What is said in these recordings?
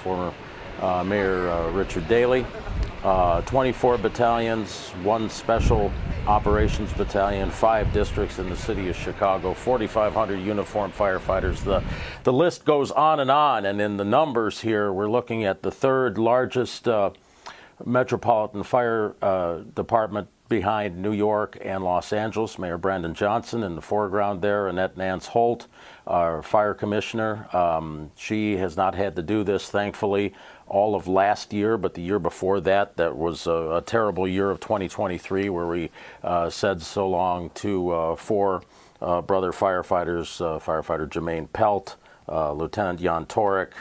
former Mayor Richard Daley. 24 battalions, 1 special operations battalion, 5 districts in the city of Chicago, 4,500 uniformed firefighters. The list goes on, and in the numbers here, we're looking at the 3rd largest metropolitan fire department behind New York and Los Angeles. Mayor Brandon Johnson in the foreground there, Annette Nance Holt, our fire commissioner. She has not had to do this, thankfully, all of last year, but the year before that, that was a terrible year of 2023, where we said so long to 4 brother firefighters, Firefighter Jermaine Pelt, Lieutenant Jan Torek,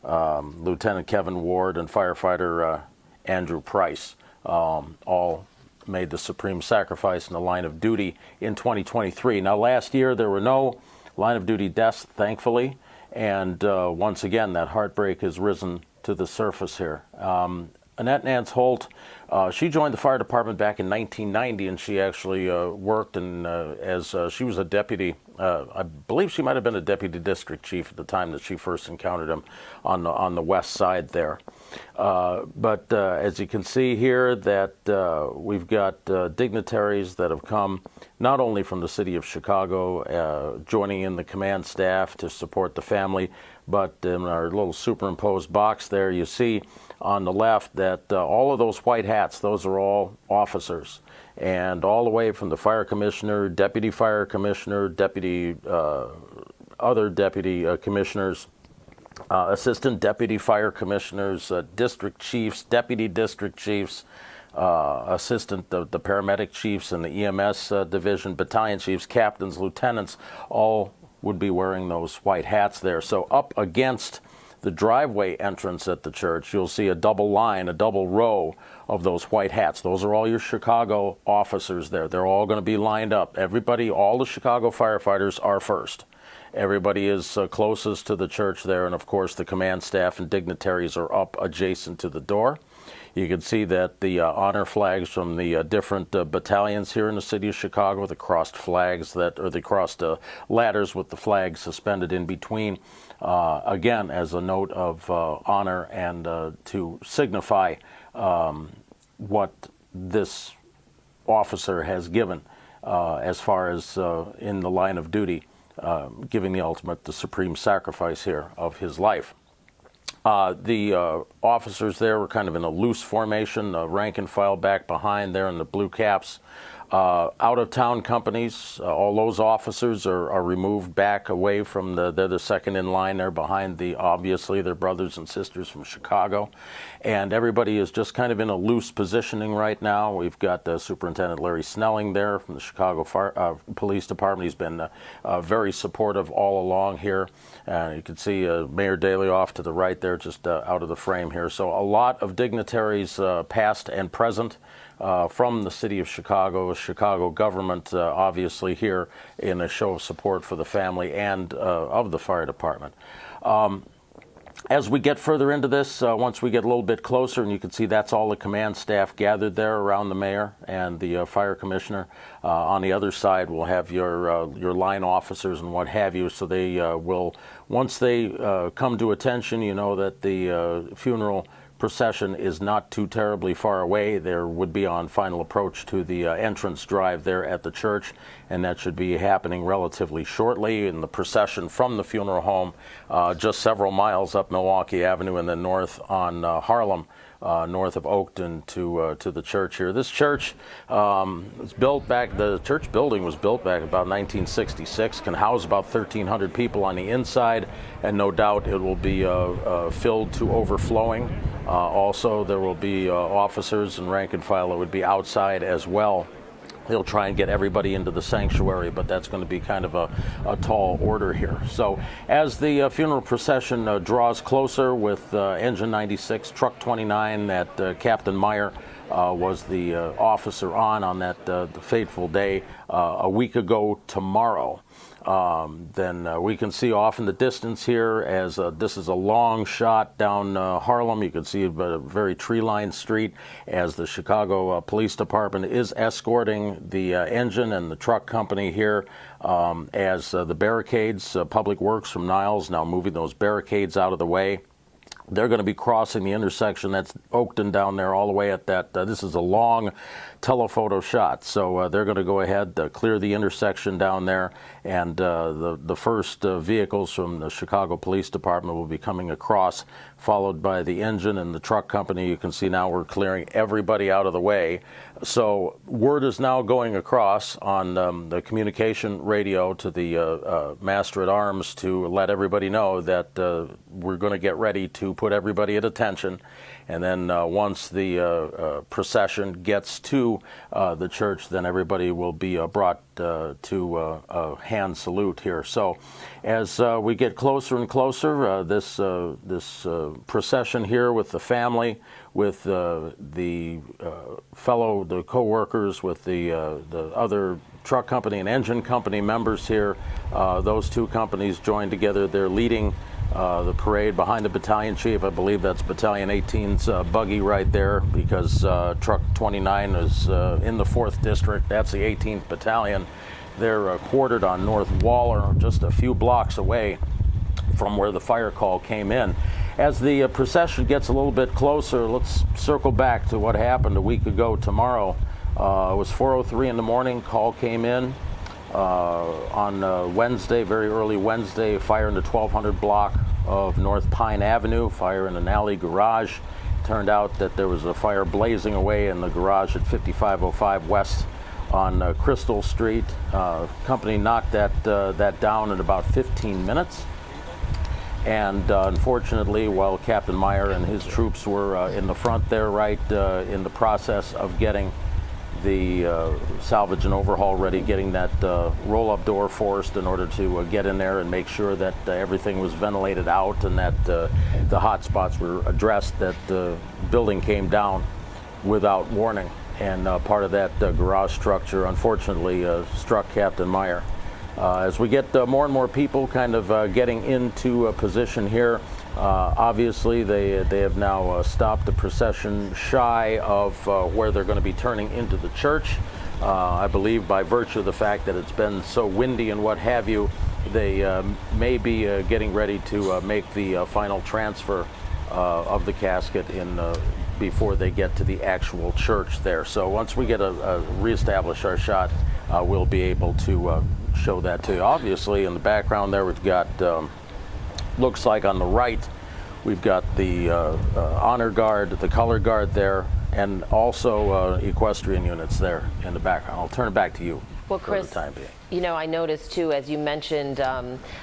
Lieutenant Kevin Ward, and Firefighter Andrew Price, all made the supreme sacrifice in the line of duty in 2023. Now, last year there were no line of duty deaths, thankfully, and once again that heartbreak has risen to the surface here. Annette Nance Holt, she joined the fire department back in 1990, and she actually worked as she was a deputy. I believe she might have been a deputy district chief at the time that she first encountered him on the west side there. But as you can see here, that we've got dignitaries that have come not only from the city of Chicago, joining in the command staff to support the family, but in our little superimposed box there, you see on the left that all of those white hats, those are all officers. And all the way from the fire commissioner, deputy fire commissioner, other deputy commissioners, assistant deputy fire commissioners, district chiefs, deputy district chiefs, assistant the paramedic chiefs in the EMS division, battalion chiefs, captains, lieutenants, all would be wearing those white hats there. So up against the driveway entrance at the church, you'll see a double line, a double row of those white hats. Those are all your Chicago officers there. They're all going to be lined up. Everybody, all the Chicago firefighters are first. Everybody is closest to the church there, and of course the command staff and dignitaries are up adjacent to the door. You can see that the honor flags from the different battalions here in the city of Chicago, the crossed flags or the crossed ladders with the flags suspended in between, again, as a note of honor and to signify what this officer has given as far as in the line of duty, giving the supreme sacrifice here of his life. The officers there were kind of in a loose formation, rank and file back behind there in the blue caps. Out-of-town companies, all those officers are removed back away from they're the second in line there behind obviously their brothers and sisters from Chicago. And everybody is just kind of in a loose positioning right now. We've got Superintendent Larry Snelling there from the Chicago Police Department. He's been very supportive all along here. You can see Mayor Daley off to the right there, just out of the frame here. So a lot of dignitaries past and present from the city of Chicago, Chicago government, obviously here in a show of support for the family and of the fire department. As we get further into this, once we get a little bit closer, and you can see that's all the command staff gathered there around the mayor and the fire commissioner. On the other side, we'll have your line officers and what have you. So they will, once they come to attention, you know that the funeral procession is not too terribly far away. There would be on final approach to the entrance drive there at the church, and that should be happening relatively shortly. In the procession from the funeral home, just several miles up Milwaukee Avenue and then north on Harlem, north of Oakton to the church here. This church was built back, the church building was built back about 1966, can house about 1,300 people on the inside, and no doubt it will be filled to overflowing. Also, there will be officers and rank and file that would be outside as well. He'll try and get everybody into the sanctuary, but that's going to be kind of a tall order here. So as the funeral procession draws closer with Engine 96, Truck 29 that Captain Meyer was the officer on that the fateful day a week ago tomorrow. Then we can see off in the distance here, as this is a long shot down Harlem. You can see a very tree-lined street as the Chicago Police Department is escorting the engine and the truck company here as the barricades, Public Works from Niles now moving those barricades out of the way. They're going to be crossing the intersection. That's Oakton down there all the way at that. This is a long telephoto shot. So they're going to go ahead, clear the intersection down there, and the first vehicles from the Chicago Police Department will be coming across, followed by the engine and the truck company. You can see now we're clearing everybody out of the way. So word is now going across on the communication radio to the Master-at-Arms to let everybody know that we're going to get ready to put everybody at attention. And then once the procession gets to the church, then everybody will be brought to a hand salute here. So as we get closer and closer, this procession here with the family, with the co-workers, with the other truck company and engine company members here, those two companies join together. They're leading the parade behind the battalion chief. I believe that's Battalion 18's buggy right there, because Truck 29 is in the 4th District. That's the 18th Battalion. They're quartered on North Waller, just a few blocks away from where the fire call came in. As the procession gets a little bit closer, let's circle back to what happened a week ago tomorrow. It was 4:03 in the morning. Call came in on Wednesday, very early Wednesday, fire in the 1200 block of North Pine Avenue, fire in an alley garage. Turned out that there was a fire blazing away in the garage at 5505 West on Crystal Street. Company knocked that down in about 15 minutes. And unfortunately, while Captain Meyer and his troops were in the front there, right in the process of getting the salvage and overhaul ready, getting that roll-up door forced in order to get in there and make sure that everything was ventilated out and that the hot spots were addressed, that the building came down without warning. And part of that garage structure, unfortunately, struck Captain Meyer. As we get more and more people kind of getting into a position here, obviously they have now stopped the procession shy of where they're going to be turning into the church. I believe by virtue of the fact that it's been so windy and what have you, they may be getting ready to make the final transfer of the casket in before they get to the actual church there. So once we get reestablish our shot, we'll be able to show that to you. Obviously, in the background there, we've got, looks like on the right, we've got the honor guard, the color guard there, and also equestrian units there in the background. I'll turn it back to you. Well, Chris, for the time being. You know, I noticed too, as you mentioned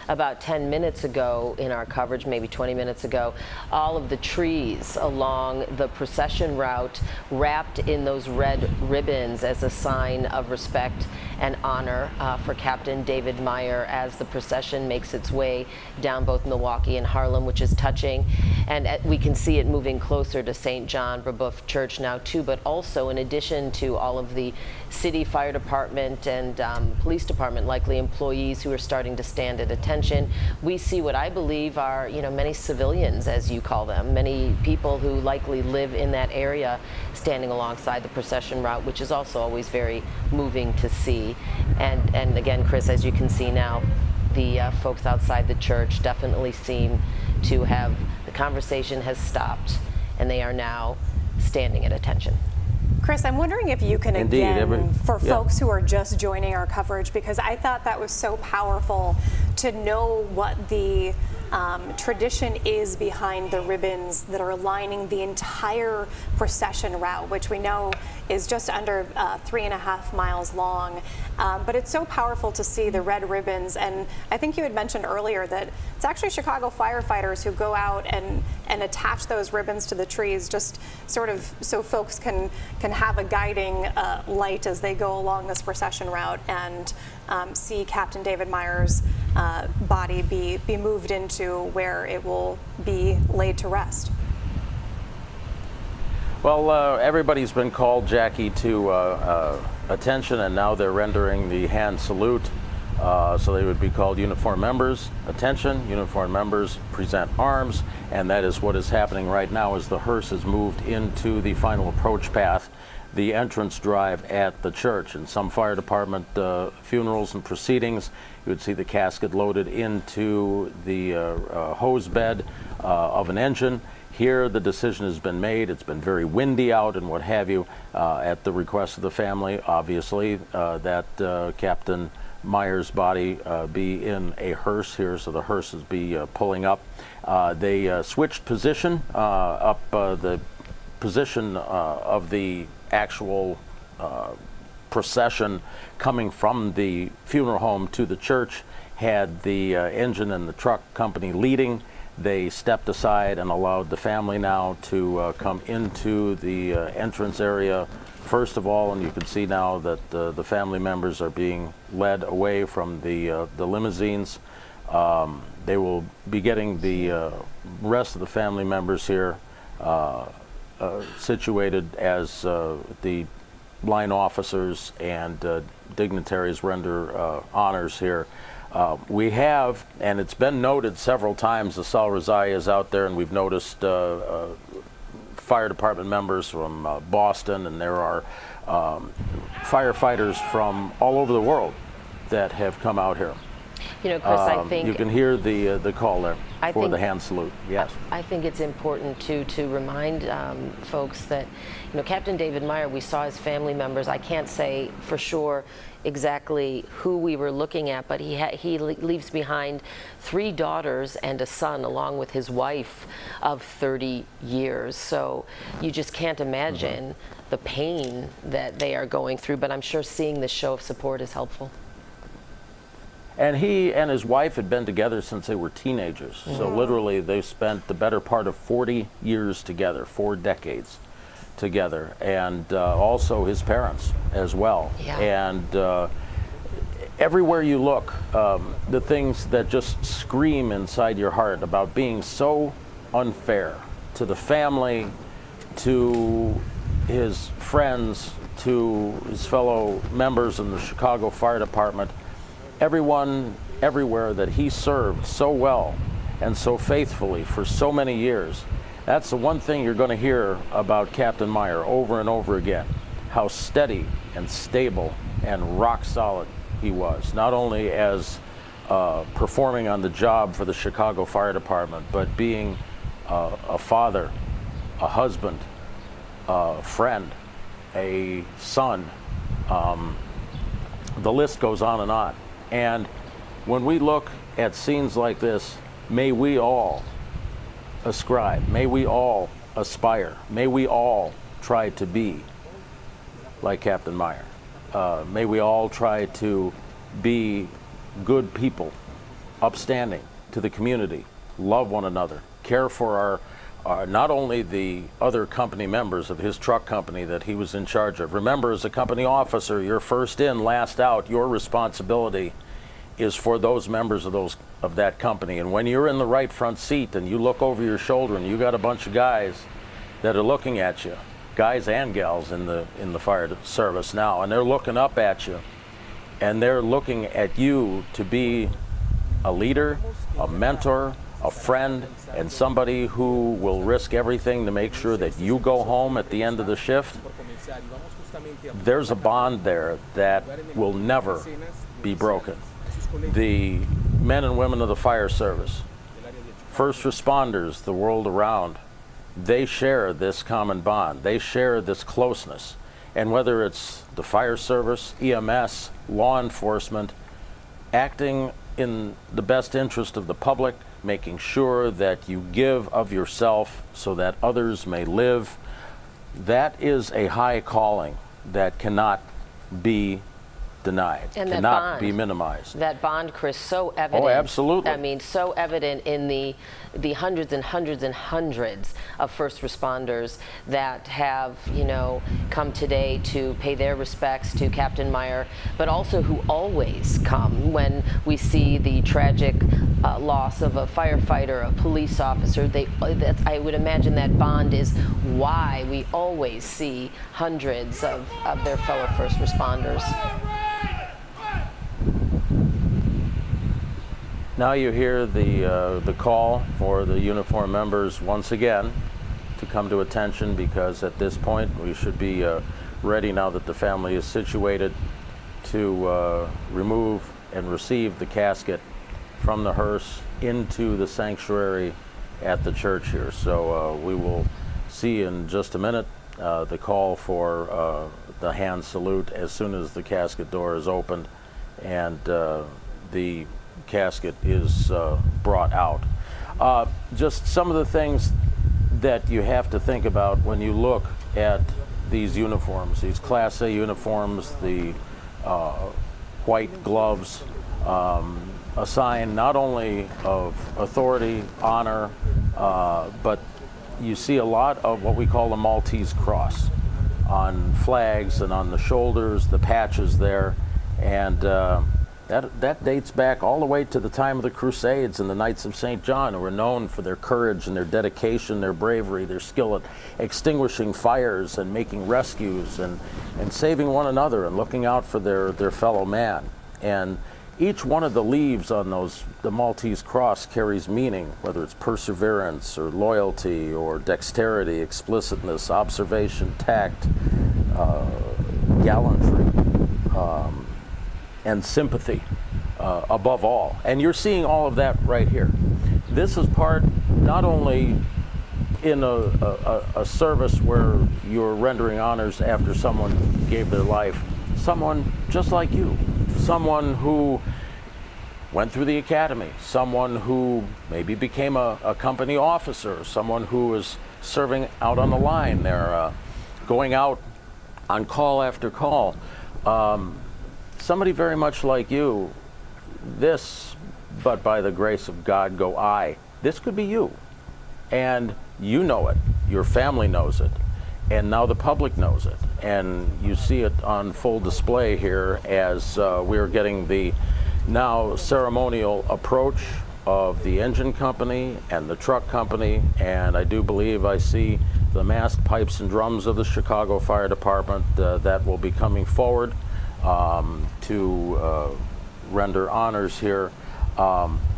about 10 minutes ago in our coverage, maybe 20 minutes ago, all of the trees along the procession route wrapped in those red ribbons as a sign of respect and honor for Captain David Meyer as the procession makes its way down both Milwaukee and Harlem, which is touching. And we can see it moving closer to St. John Brebeuf Church now too, but also in addition to all of the city fire department and police department, likely employees who are starting to stand at attention, we see what I believe are, you know, many civilians, as you call them, many people who likely live in that area standing alongside the procession route, which is also always very moving to see. And again, Chris, as you can see now, the folks outside the church definitely seem to have, the conversation has stopped and they are now standing at attention. Chris, I'm wondering if you can, again, for folks who are just joining our coverage, because I thought that was so powerful to know what the tradition is behind the ribbons that are lining the entire procession route, which we know is just under 3.5 miles long. But it's so powerful to see the red ribbons. And I think you had mentioned earlier that it's actually Chicago firefighters who go out and attach those ribbons to the trees, just sort of so folks can have a guiding light as they go along this procession route and see Captain David Meyer's body be moved into where it will be laid to rest. Well, everybody's been called, Jackie, to attention, and now they're rendering the hand salute. So they would be called uniformed members, attention, uniformed members, present arms, and that is what is happening right now as the hearse is moved into the final approach path, the entrance drive at the church. In some fire department funerals and proceedings, you would see the casket loaded into the hose bed of an engine, Here, the decision has been made. It's been very windy out and what have you, at the request of the family, obviously, that Captain Meyer's body be in a hearse here, so the hearses be pulling up. They switched position, up the position of the actual procession coming from the funeral home to the church, had the engine and the truck company leading. They stepped aside and allowed the family now to come into the entrance area first of all, and you can see now that the family members are being led away from the limousines. They will be getting the rest of the family members here situated as the line officers and dignitaries render honors here. We have, and it's been noted several times, the Sal Razai is out there, and we've noticed fire department members from Boston, and there are firefighters from all over the world that have come out here. You know, Chris, I think you can hear the call there for the hand salute. Yes, I think it's important to remind folks that, you know, Captain David Meyer, we saw his family members. I can't say for sure exactly who we were looking at, but he leaves behind 3 daughters and a son, along with his wife of 30 years. So you just can't imagine the pain that they are going through. But I'm sure seeing this show of support is helpful. And he and his wife had been together since they were teenagers. So literally they spent the better part of 40 years together, 4 decades together, and also his parents as well. Yeah. And everywhere you look, the things that just scream inside your heart about being so unfair to the family, to his friends, to his fellow members in the Chicago Fire Department, everyone, everywhere that he served so well and so faithfully for so many years. That's the one thing you're going to hear about Captain Meyer over and over again, how steady and stable and rock solid he was, not only as performing on the job for the Chicago Fire Department, but being a father, a husband, a friend, a son. The list goes on and on. And when we look at scenes like this, may we all ascribe, may we all aspire, may we all try to be like Captain Meyer. May we all try to be good people, upstanding to the community, love one another, care for our not only the other company members of his truck company that he was in charge of. Remember, as a company officer, you're first in, last out. Your responsibility is for those members of that company. And when you're in the right front seat and you look over your shoulder and you got a bunch of guys that are looking at you, guys and gals in the fire service now, and they're looking up at you, and they're looking at you to be a leader, a mentor, a friend, and somebody who will risk everything to make sure that you go home at the end of the shift. There's a bond there that will never be broken. The men and women of the fire service, first responders, the world around, they share this common bond. They share this closeness. And whether it's the fire service, EMS, law enforcement, acting in the best interest of the public, making sure that you give of yourself so that others may live, that is a high calling that cannot be denied, and cannot be minimized. That bond, Chris, so evident. Oh, absolutely. I mean, so evident in the hundreds and hundreds and hundreds of first responders that have, you know, come today to pay their respects to Captain Meyer, but also who always come when we see the tragic loss of a firefighter, a police officer. I would imagine that bond is why we always see hundreds of their fellow first responders. Now you hear the call for the uniformed members once again to come to attention, because at this point we should be ready, now that the family is situated, to remove and receive the casket from the hearse into the sanctuary at the church here. So we will see in just a minute the call for the hand salute as soon as the casket door is opened and the casket is brought out. Just some of the things that you have to think about when you look at these uniforms, these Class A uniforms, the white gloves, a sign not only of authority, honor, but you see a lot of what we call the Maltese cross on flags and on the shoulders, the patches there, and that dates back all the way to the time of the Crusades and the Knights of St. John, who were known for their courage and their dedication, their bravery, their skill at extinguishing fires and making rescues and saving one another and looking out for their fellow man. And each one of the leaves on the Maltese cross carries meaning, whether it's perseverance or loyalty or dexterity, explicitness, observation, tact, gallantry, and sympathy above all. And you're seeing all of that right here. This is part not only in a service where you're rendering honors after someone gave their life, someone just like you, someone who went through the academy, someone who maybe became a company officer, someone who is serving out on the line. They're going out on call after call. Somebody very much like you, this, but by the grace of God go I. This could be you. And you know it. Your family knows it. And now the public knows it. And you see it on full display here as we are getting the now ceremonial approach of the engine company and the truck company. And I do believe I see the masked pipes and drums of the Chicago Fire Department that will be coming forward to render honors here.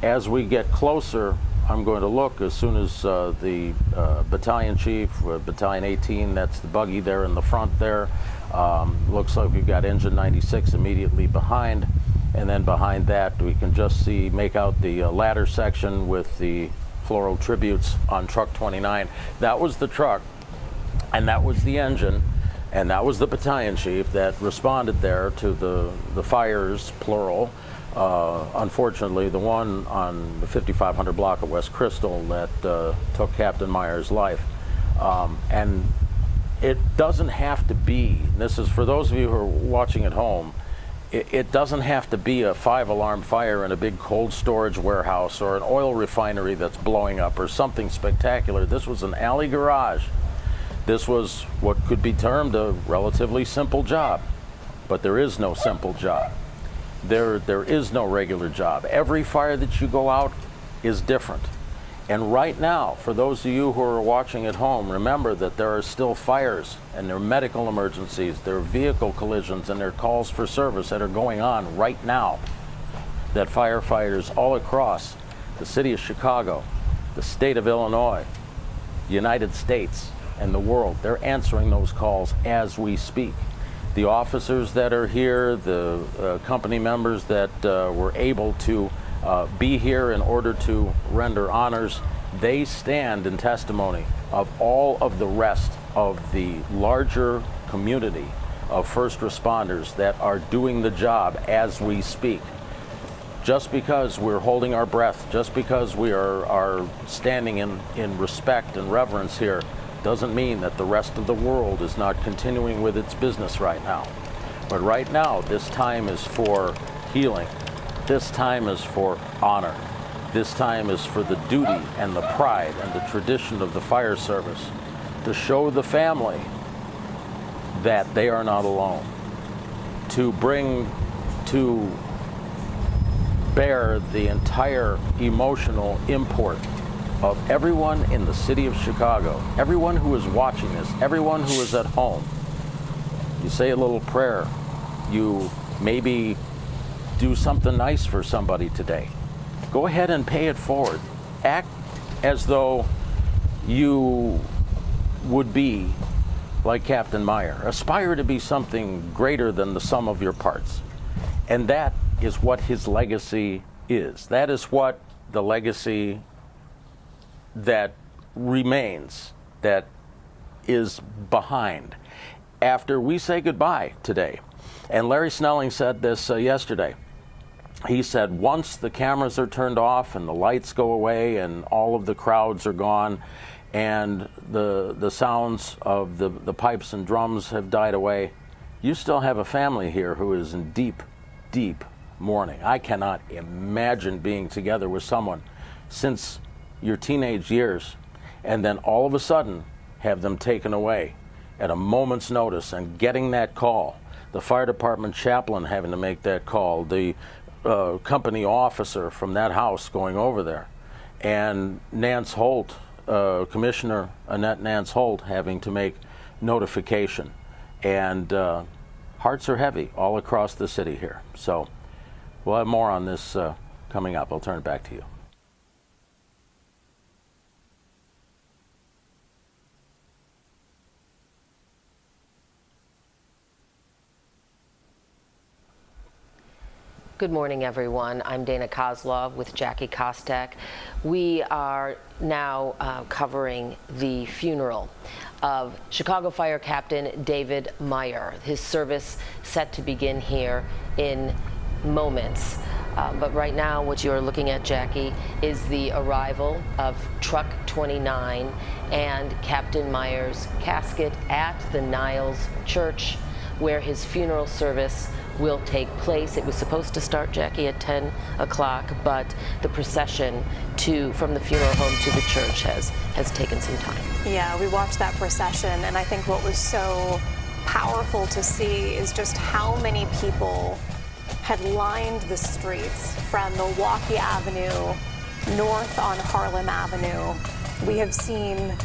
As we get closer, I'm going to look as soon as the battalion chief, Battalion 18, that's the buggy there in the front there. Looks like we've got Engine 96 immediately behind. And then behind that, we can just make out the ladder section with the floral tributes on Truck 29. That was the truck, and that was the engine. And that was the battalion chief that responded there to the fires, plural. Unfortunately, the one on the 5500 block of West Crystal that took Captain Meyer's life. And it doesn't have to be, this is for those of you who are watching at home, it doesn't have to be a 5-alarm fire in a big cold storage warehouse or an oil refinery that's blowing up or something spectacular. This was an alley garage. This was what could be termed a relatively simple job, but there is no simple job. There is no regular job. Every fire that you go out is different. And right now, for those of you who are watching at home, remember that there are still fires and there are medical emergencies, there are vehicle collisions, and there are calls for service that are going on right now that firefighters all across the city of Chicago, the state of Illinois, the United States, and the world, they're answering those calls as we speak. The officers that are here, the company members that were able to be here in order to render honors, they stand in testimony of all of the rest of the larger community of first responders that are doing the job as we speak. Just because we're holding our breath, just because we are standing in respect and reverence here, doesn't mean that the rest of the world is not continuing with its business right now. But right now, this time is for healing. This time is for honor. This time is for the duty and the pride and the tradition of the fire service to show the family that they are not alone, to bring to bear the entire emotional import of everyone in the city of Chicago, everyone who is watching this, everyone who is at home. You say a little prayer. You maybe do something nice for somebody today. Go ahead and pay it forward. Act as though you would be like Captain Meyer. Aspire to be something greater than the sum of your parts. And that is what his legacy is. That is what the legacy that remains, that is behind after we say goodbye today. And Larry Snelling said this yesterday. He said once the cameras are turned off and the lights go away and all of the crowds are gone and the sounds of the pipes and drums have died away, you still have a family here who is in deep, deep mourning. I cannot imagine being together with someone since your teenage years and then all of a sudden have them taken away at a moment's notice and getting that call. The fire department chaplain having to make that call, the company officer from that house going over there, and Nance Holt, Commissioner Annette Nance Holt, having to make notification. And hearts are heavy all across the city here. So we'll have more on this coming up. I'll turn it back to you. Good morning, everyone. I'm Dana Kozlov with Jackie Kostek. We are now covering the funeral of Chicago Fire Captain David Meyer. His service set to begin here in moments. But right now, what you are looking at, Jackie, is the arrival of Truck 29 and Captain Meyer's casket at the Niles Church, where his funeral service will take place. It was supposed to start, Jackie, at 10 o'clock, but the procession from the funeral home to the church has taken some time. Yeah, we watched that procession, and I think what was so powerful to see is just how many people had lined the streets from Milwaukee Avenue north on Harlem Avenue. We have seen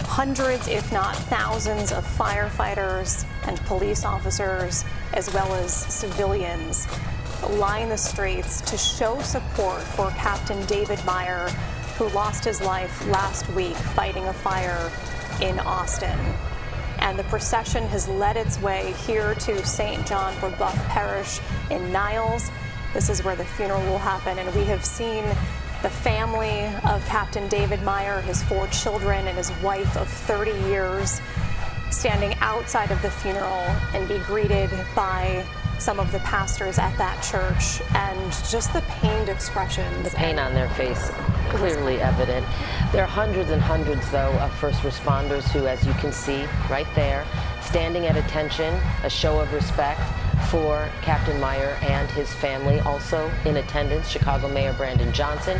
hundreds, if not thousands, of firefighters and police officers, as well as civilians, line the streets to show support for Captain David Meyer, who lost his life last week fighting a fire in Austin. And the procession has led its way here to St. John Brebeuf Parish in Niles. This is where the funeral will happen, and we have seen the family of Captain David Meyer, his 4 children, and his wife of 30 years standing outside of the funeral and be greeted by some of the pastors at that church, and just the pained expressions. The pain on their face, clearly evident. There are hundreds and hundreds, though, of first responders who, as you can see right there, standing at attention, a show of respect for Captain Meyer and his family. Also in attendance, Chicago Mayor Brandon Johnson,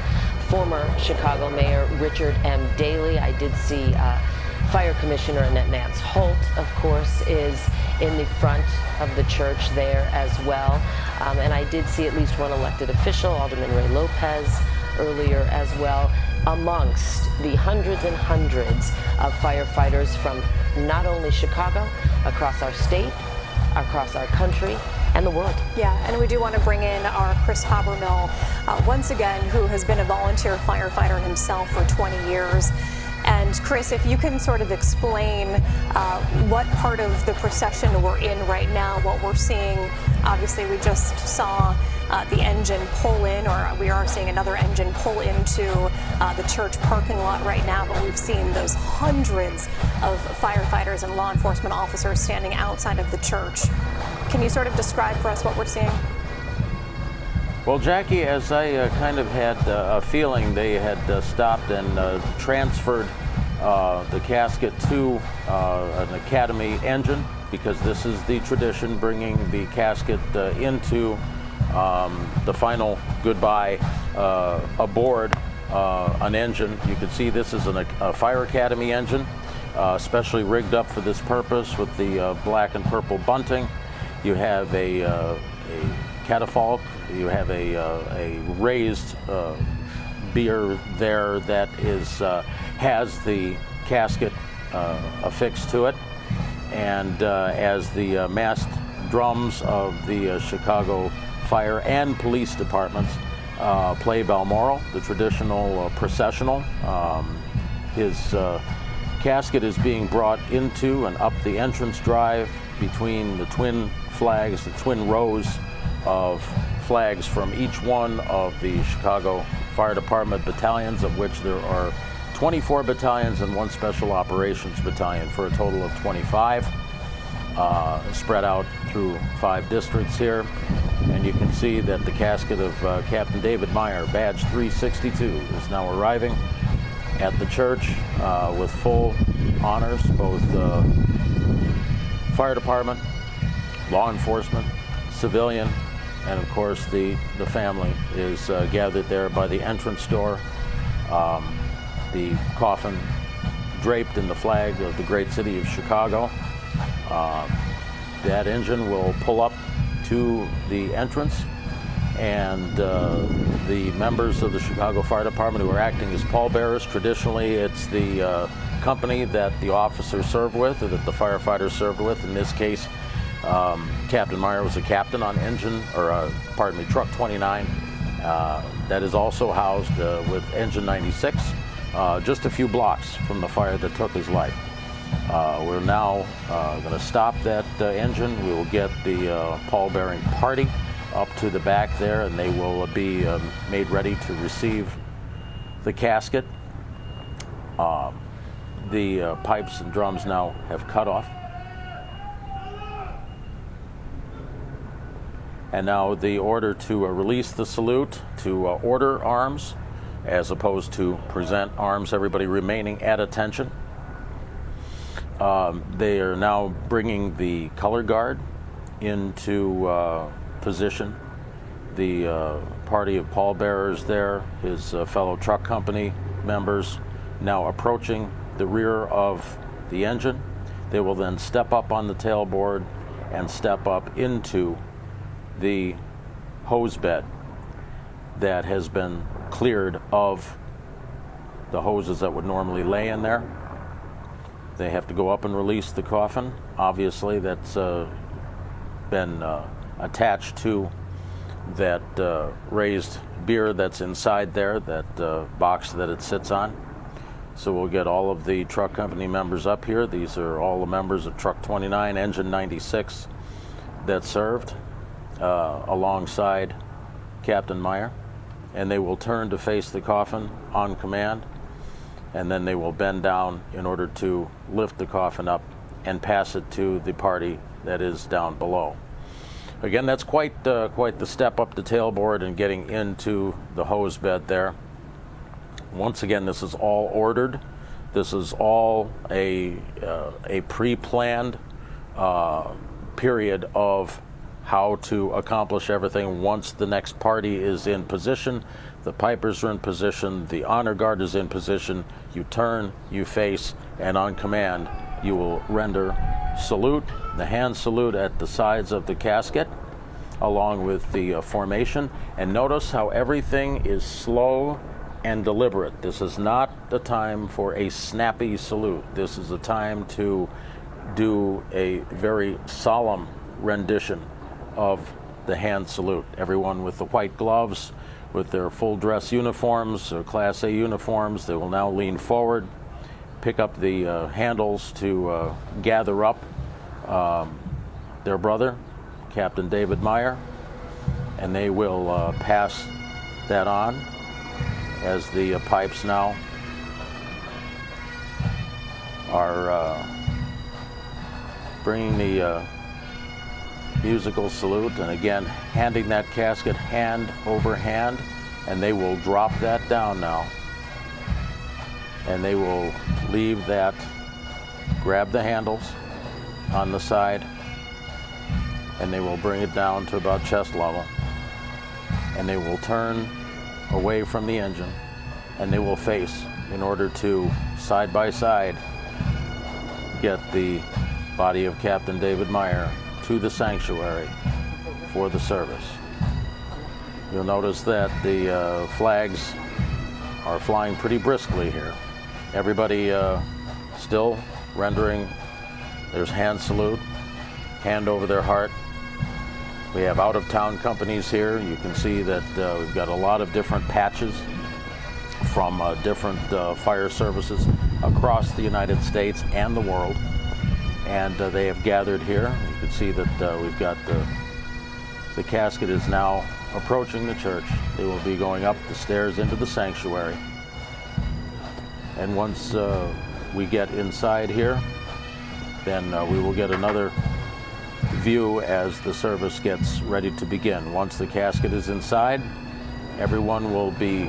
former Chicago Mayor Richard M. Daley. I did see Fire Commissioner Annette Nance Holt, of course, is in the front of the church there as well. And I did see at least one elected official, Alderman Ray Lopez, earlier as well, amongst the hundreds and hundreds of firefighters from not only Chicago, across our state, across our country, and the world. Yeah, and we do want to bring in our Chris Habermill, once again, who has been a volunteer firefighter himself for 20 years. And Chris, if you can sort of explain what part of the procession we're in right now, what we're seeing. Obviously, we just saw the engine pull in, or we are seeing another engine pull into the church parking lot right now, but we've seen those hundreds of firefighters and law enforcement officers standing outside of the church. Can you sort of describe for us what we're seeing? Well, Jackie, as I kind of had a feeling they had stopped and transferred the casket to an Academy engine, because this is the tradition, bringing the casket into the final goodbye aboard an engine. You can see this is a Fire Academy engine, specially rigged up for this purpose with the black and purple bunting. You have a catafalque. You have a raised bier there that has the casket affixed to it, and as the massed drums of the Chicago Fire and Police Departments play Balmoral, the traditional processional. His casket is being brought into and up the entrance drive between the twin flags, the twin rows of flags from each one of the Chicago Fire Department battalions, of which there are 24 battalions and 1 special operations battalion for a total of 25, spread out through 5 districts here. And you can see that the casket of Captain David Meyer, badge 362, is now arriving at the church with full honors, both fire department, law enforcement, civilian, and of course the family is gathered there by the entrance door. The coffin draped in the flag of the great city of Chicago. That engine will pull up to the entrance, and the members of the Chicago Fire Department who are acting as pallbearers, traditionally it's the company that the officers served with or that the firefighters served with. In this case, Captain Meyer was a captain on truck 29. That is also housed with engine 96, just a few blocks from the fire that took his life. We're now going to stop that engine. We will get the pallbearing party up to the back there, and they will be made ready to receive the casket. The pipes and drums now have cut off. And now the order to release the salute, to order arms, as opposed to present arms, everybody remaining at attention. They are now bringing the color guard into position. The party of pallbearers there, his fellow truck company members, now approaching the rear of the engine. They will then step up on the tailboard and step up into the hose bed that has been cleared of the hoses that would normally lay in there. They have to go up and release the coffin. Obviously, that's been attached to that raised bier that's inside there, that box that it sits on. So we'll get all of the truck company members up here. These are all the members of Truck 29, Engine 96 that served alongside Captain Meyer. And they will turn to face the coffin on command, and then they will bend down in order to lift the coffin up and pass it to the party that is down below. Again, that's quite the step up the tailboard and getting into the hose bed there. Once again, this is all ordered. This is all a pre-planned period of how to accomplish everything once the next party is in position. The pipers are in position, the honor guard is in position. You turn, you face, and on command, you will render salute, the hand salute at the sides of the casket, along with the formation. And notice how everything is slow and deliberate. This is not a time for a snappy salute. This is a time to do a very solemn rendition of the hand salute. Everyone with the white gloves, with their full dress uniforms, or Class A uniforms, they will now lean forward, pick up the handles to gather up their brother, Captain David Meyer, and they will pass that on as the pipes now are bringing the musical salute, and again handing that casket hand over hand, and they will drop that down now, and they will leave that, grab the handles on the side, and they will bring it down to about chest level, and they will turn away from the engine, and they will face in order to side by side get the body of Captain David Meyer to the sanctuary for the service. You'll notice that the flags are flying pretty briskly here. Everybody still rendering, there's hand salute, hand over their heart. We have out-of-town companies here. You can see that we've got a lot of different patches from different fire services across the United States and the world. And they have gathered here. You can see that we've got the casket is now approaching the church. They will be going up the stairs into the sanctuary. And once we get inside here, then we will get another view as the service gets ready to begin. Once the casket is inside, everyone will be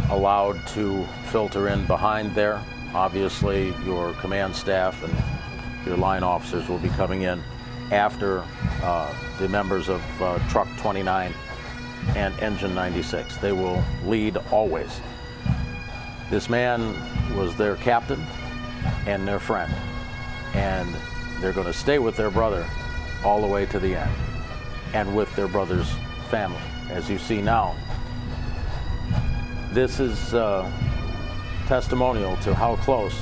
allowed to filter in behind there. Obviously, your command staff and your line officers will be coming in after the members of Truck 29 and Engine 96. They will lead always. This man was their captain and their friend, and they're going to stay with their brother all the way to the end, and with their brother's family. As you see now, this is testimonial to how close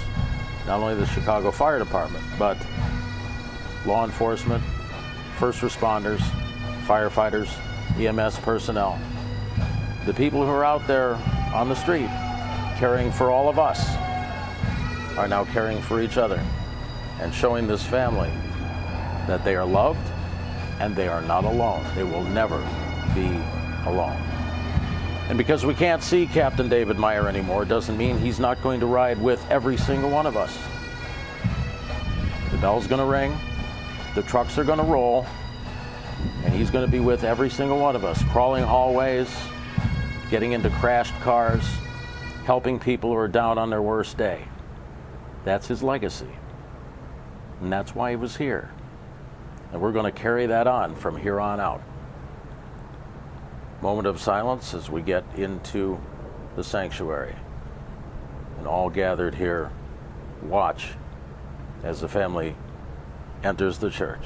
not only the Chicago Fire Department, but law enforcement, first responders, firefighters, EMS personnel, the people who are out there on the street caring for all of us, are now caring for each other and showing this family that they are loved and they are not alone. They will never be alone. And because we can't see Captain David Meyer anymore, doesn't mean he's not going to ride with every single one of us. The bell's going to ring, the trucks are going to roll, and he's going to be with every single one of us, crawling hallways, getting into crashed cars, helping people who are down on their worst day. That's his legacy. And that's why he was here. And we're going to carry that on from here on out. Moment of silence as we get into the sanctuary. And all gathered here, watch as the family enters the church.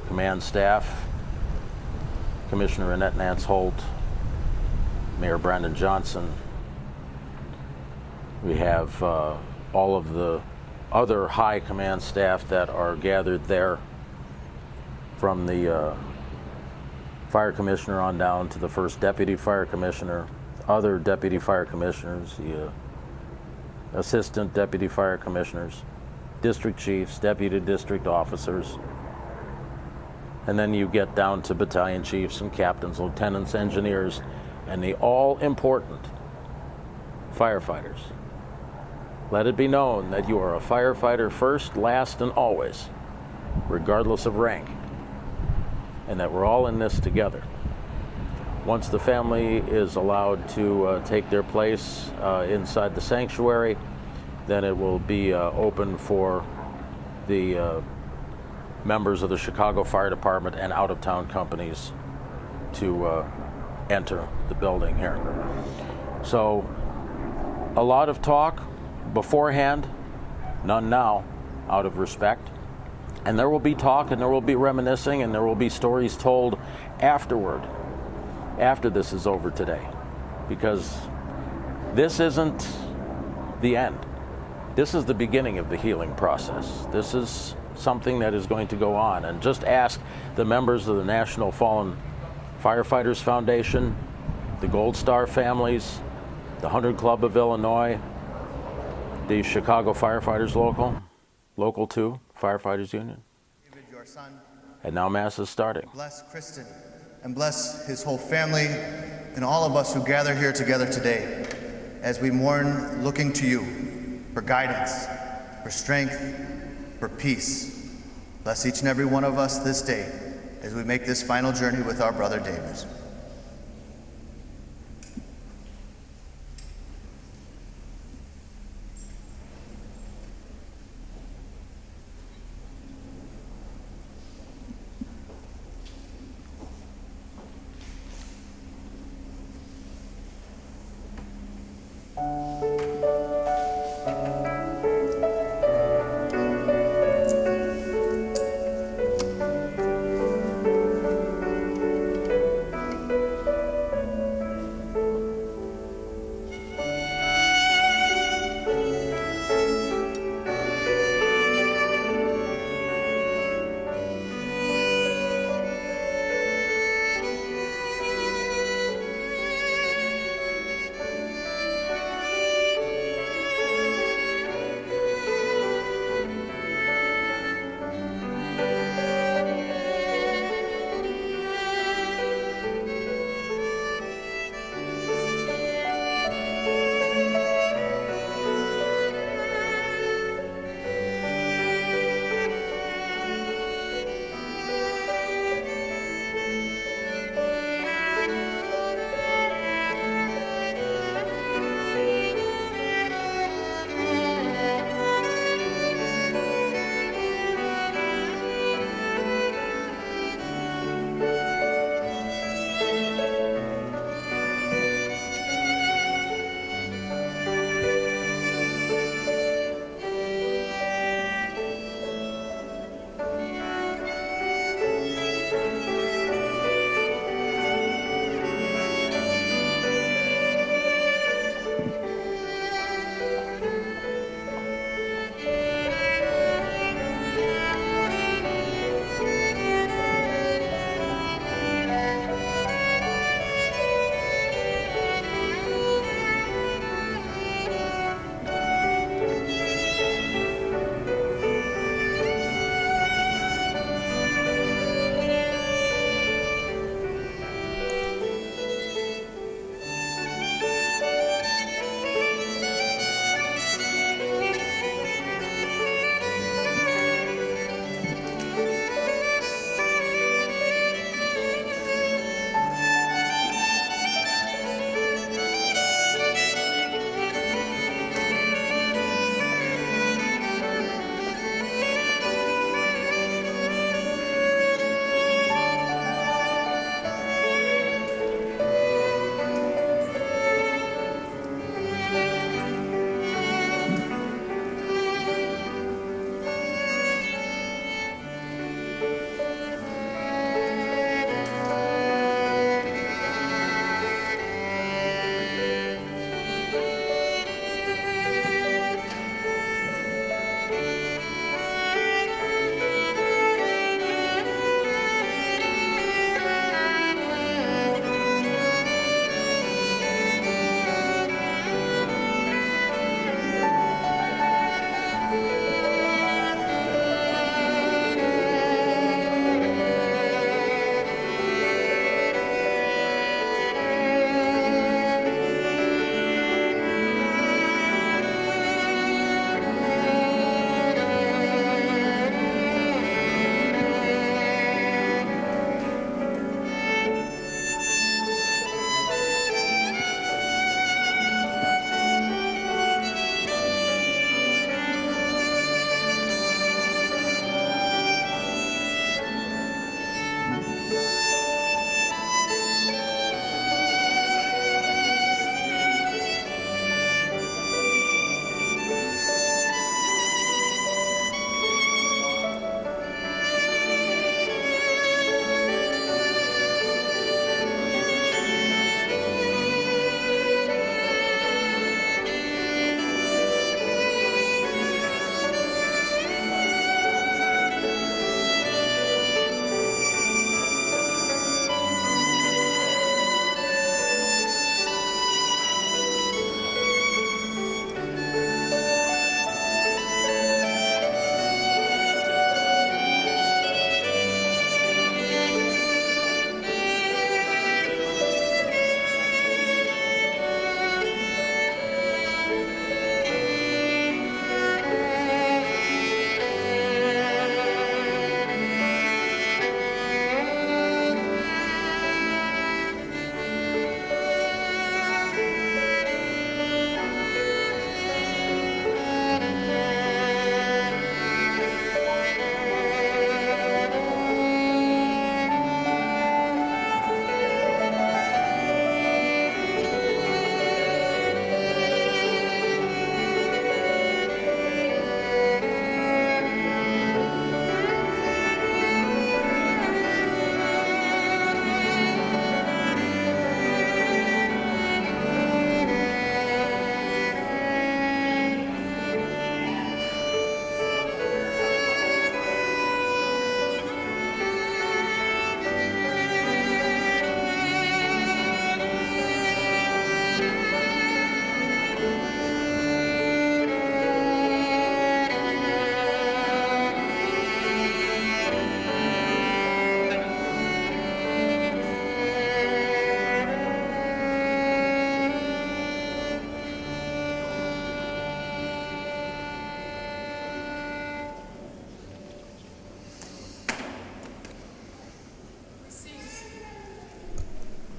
Command staff, Commissioner Annette Nance Holt, Mayor Brandon Johnson. We have all of the other high command staff that are gathered there, from the fire commissioner on down to the first deputy fire commissioner, other deputy fire commissioners, the assistant deputy fire commissioners, district chiefs, deputy district officers, and then you get down to battalion chiefs and captains, lieutenants, engineers, and the all-important firefighters. Let it be known that you are a firefighter first, last, and always, regardless of rank, and that we're all in this together. Once the family is allowed to take their place inside the sanctuary, then it will be open for the members of the Chicago Fire Department and out-of-town companies to enter the building here. So, a lot of talk beforehand, none now, out of respect. And there will be talk, and there will be reminiscing, and there will be stories told afterward, after this is over today. Because this isn't the end. This is the beginning of the healing process. This is something that is going to go on. And just ask the members of the National Fallen Firefighters Foundation, the Gold Star families, the 100 Club of Illinois, the Chicago Firefighters Local 2, Firefighters Union. David, your son, And now Mass is starting. bless Kristen and bless his whole family and all of us who gather here together today as we mourn, looking to you for guidance, for strength, for peace. Bless each and every one of us this day as we make this final journey with our brother David.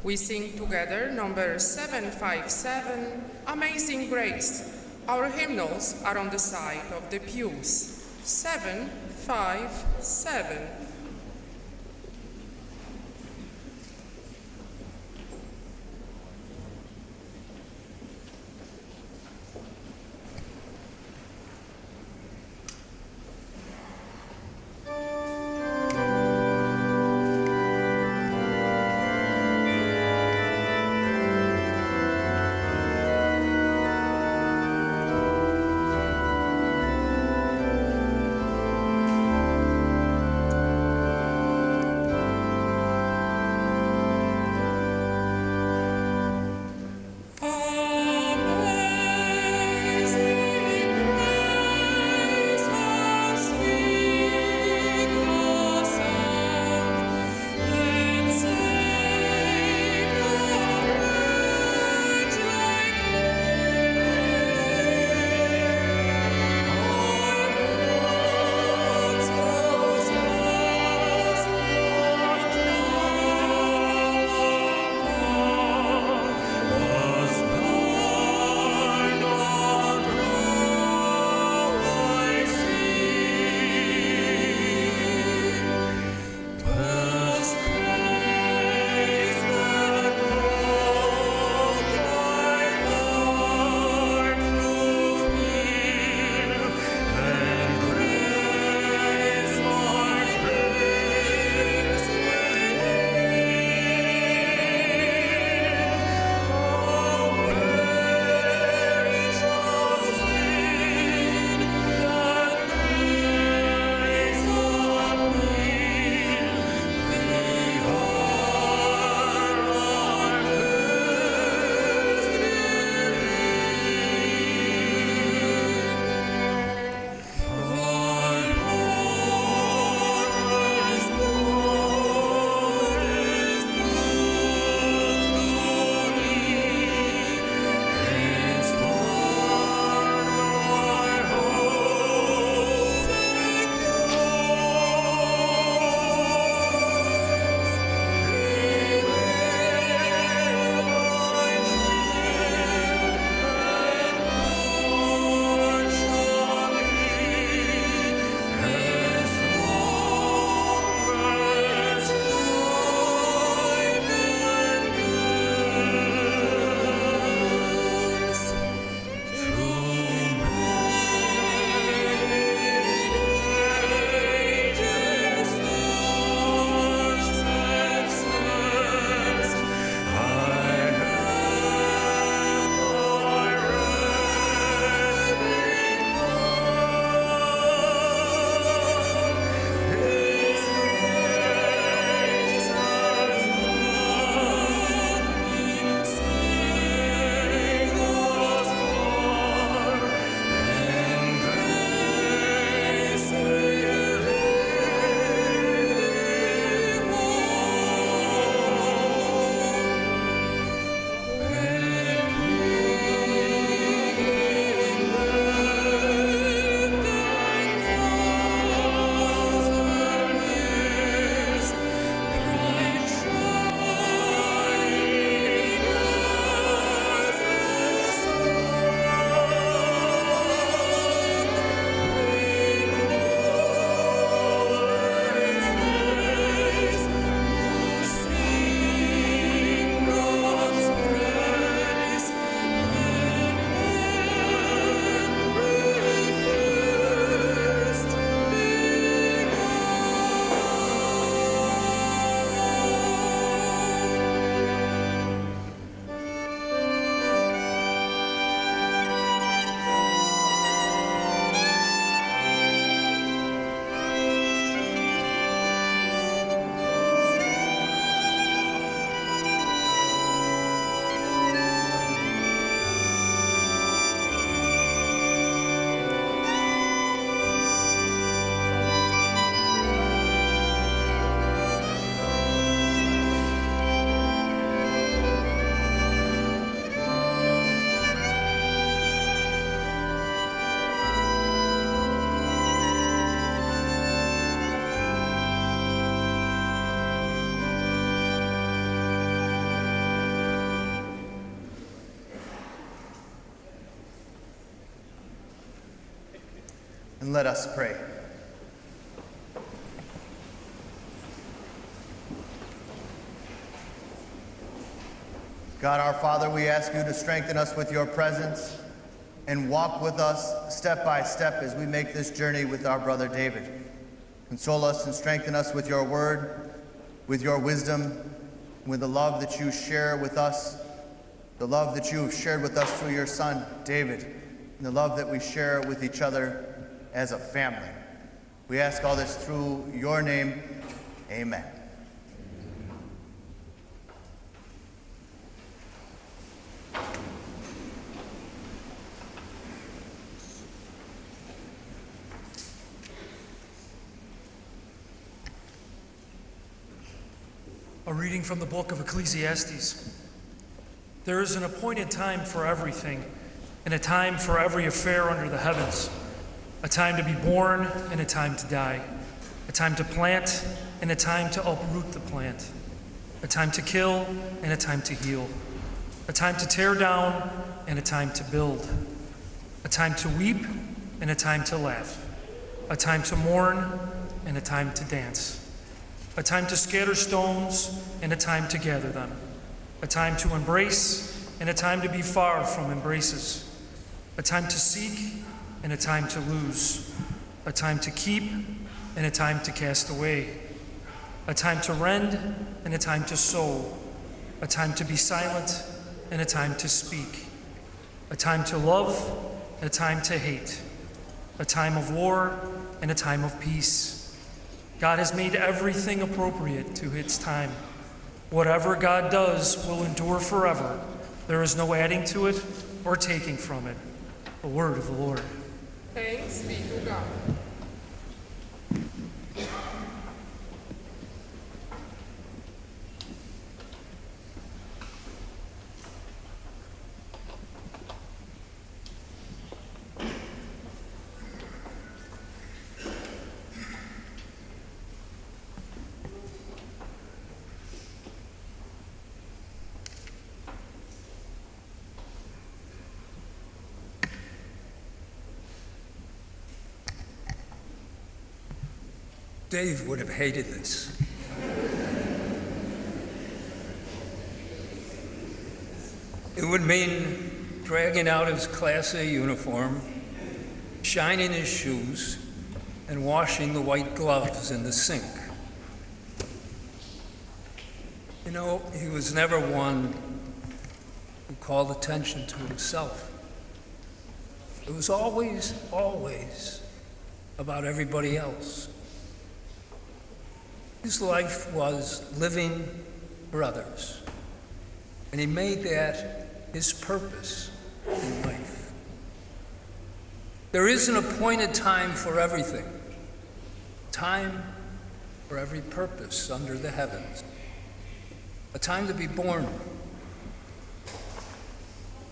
We sing together number 757, Amazing Grace. Our hymnals are on the side of the pews. 757. and let us pray. God our Father, we ask you to strengthen us with your presence and walk with us step by step as we make this journey with our brother David. Console us and strengthen us with your word, with your wisdom, with the love that you share with us, the love that you have shared with us through your son, David, and the love that we share with each other as a family. We ask all this through your name. Amen. A reading from the book of Ecclesiastes. There is an appointed time for everything, and a time for every affair under the heavens, a time to be born and a time to die, a time to plant and a time to uproot the plant, a time to kill and a time to heal, a time to tear down and a time to build, a time to weep and a time to laugh, a time to mourn and a time to dance, a time to scatter stones and a time to gather them, a time to embrace and a time to be far from embraces, a time to seek and a time to lose, a time to keep and a time to cast away, a time to rend and a time to sow, a time to be silent and a time to speak, a time to love and a time to hate, a time of war and a time of peace. God has made everything appropriate to its time. Whatever God does will endure forever. There is no adding to it or taking from it. The word of the Lord. Thanks be to God. Dave would have hated this. It would mean dragging out his Class A uniform, shining his shoes, and washing the white gloves in the sink. You know, he was never one who called attention to himself. It was always about everybody else. His life was living for others, and he made that his purpose in life. There is an appointed time for everything, time for every purpose under the heavens, a time to be born.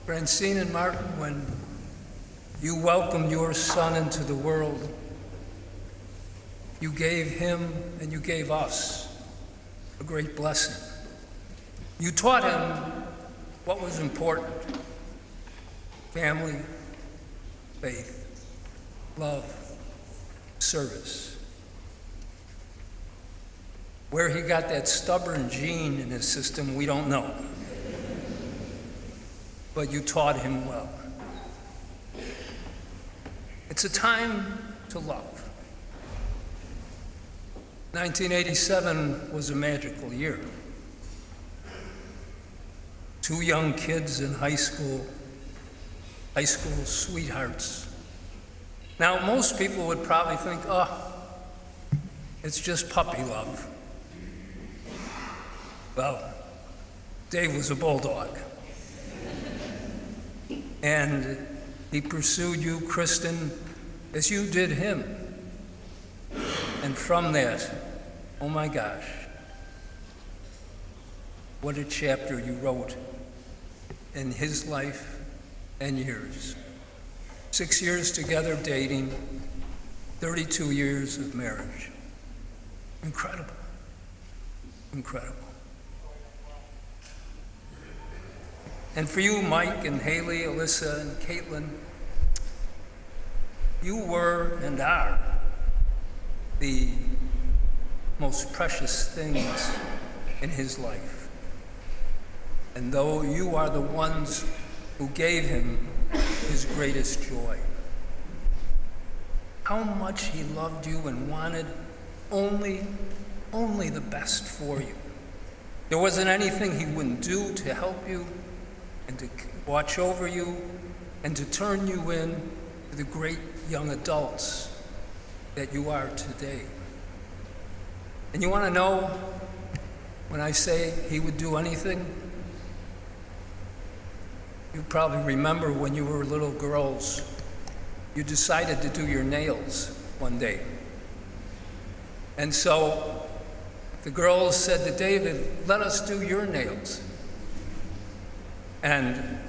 Francine and Martin, when you welcomed your son into the world, you gave him and you gave us a great blessing. You taught him what was important: family, faith, love, service. Where he got that stubborn gene in his system, we don't know. But you taught him well. It's a time to love. 1987 was a magical year. 2 young kids in high school sweethearts. Now, most people would probably think, oh, it's just puppy love. Well, Dave was a bulldog. And he pursued you, Kristen, as you did him. And from that, oh my gosh, what a chapter you wrote in his life and yours. 6 years together dating, 32 years of marriage. Incredible, incredible. And for you, Mike and Haley, Alyssa and Caitlin, You were and are the most precious things in his life. And though you are the ones who gave him his greatest joy, how much he loved you and wanted only the best for you. There wasn't anything he wouldn't do to help you and to watch over you and to turn you in to the great young adults that you are today. And you want to know when I say he would do anything? You probably remember when you were little girls, you decided to do your nails one day. And so the girls said to David, let us do your nails. And,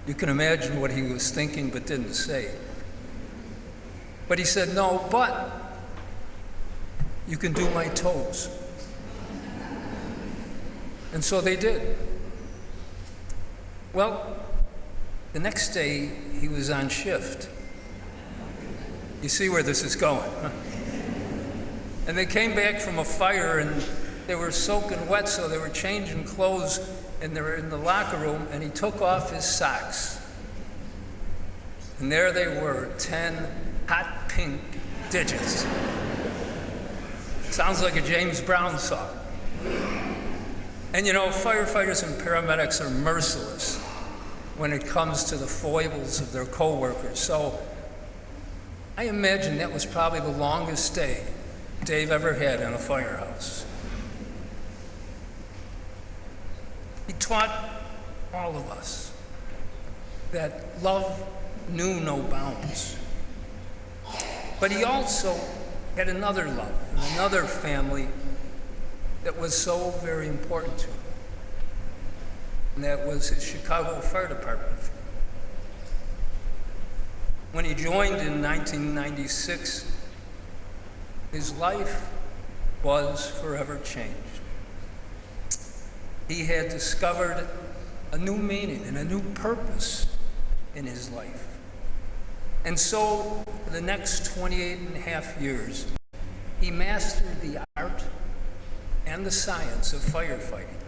you can imagine what he was thinking but didn't say. But he said, no, but you can do my toes. And so they did. Well, the next day he was on shift. You see where this is going, huh? And they came back from a fire and they were soaking wet, so they were changing clothes and they were in the locker room, and he took off his socks. And there they were, 10 hot pink digits. Sounds like a James Brown song. And firefighters and paramedics are merciless when it comes to the foibles of their coworkers. So I imagine that was probably the longest day Dave ever had in a firehouse. He taught all of us that love knew no bounds. But he also had another love, and another family that was so very important to him. And that was his Chicago Fire Department. When he joined in 1996, his life was forever changed. He had discovered a new meaning and a new purpose in his life. And so, for the next 28 and a half years, he mastered the art and the science of firefighting,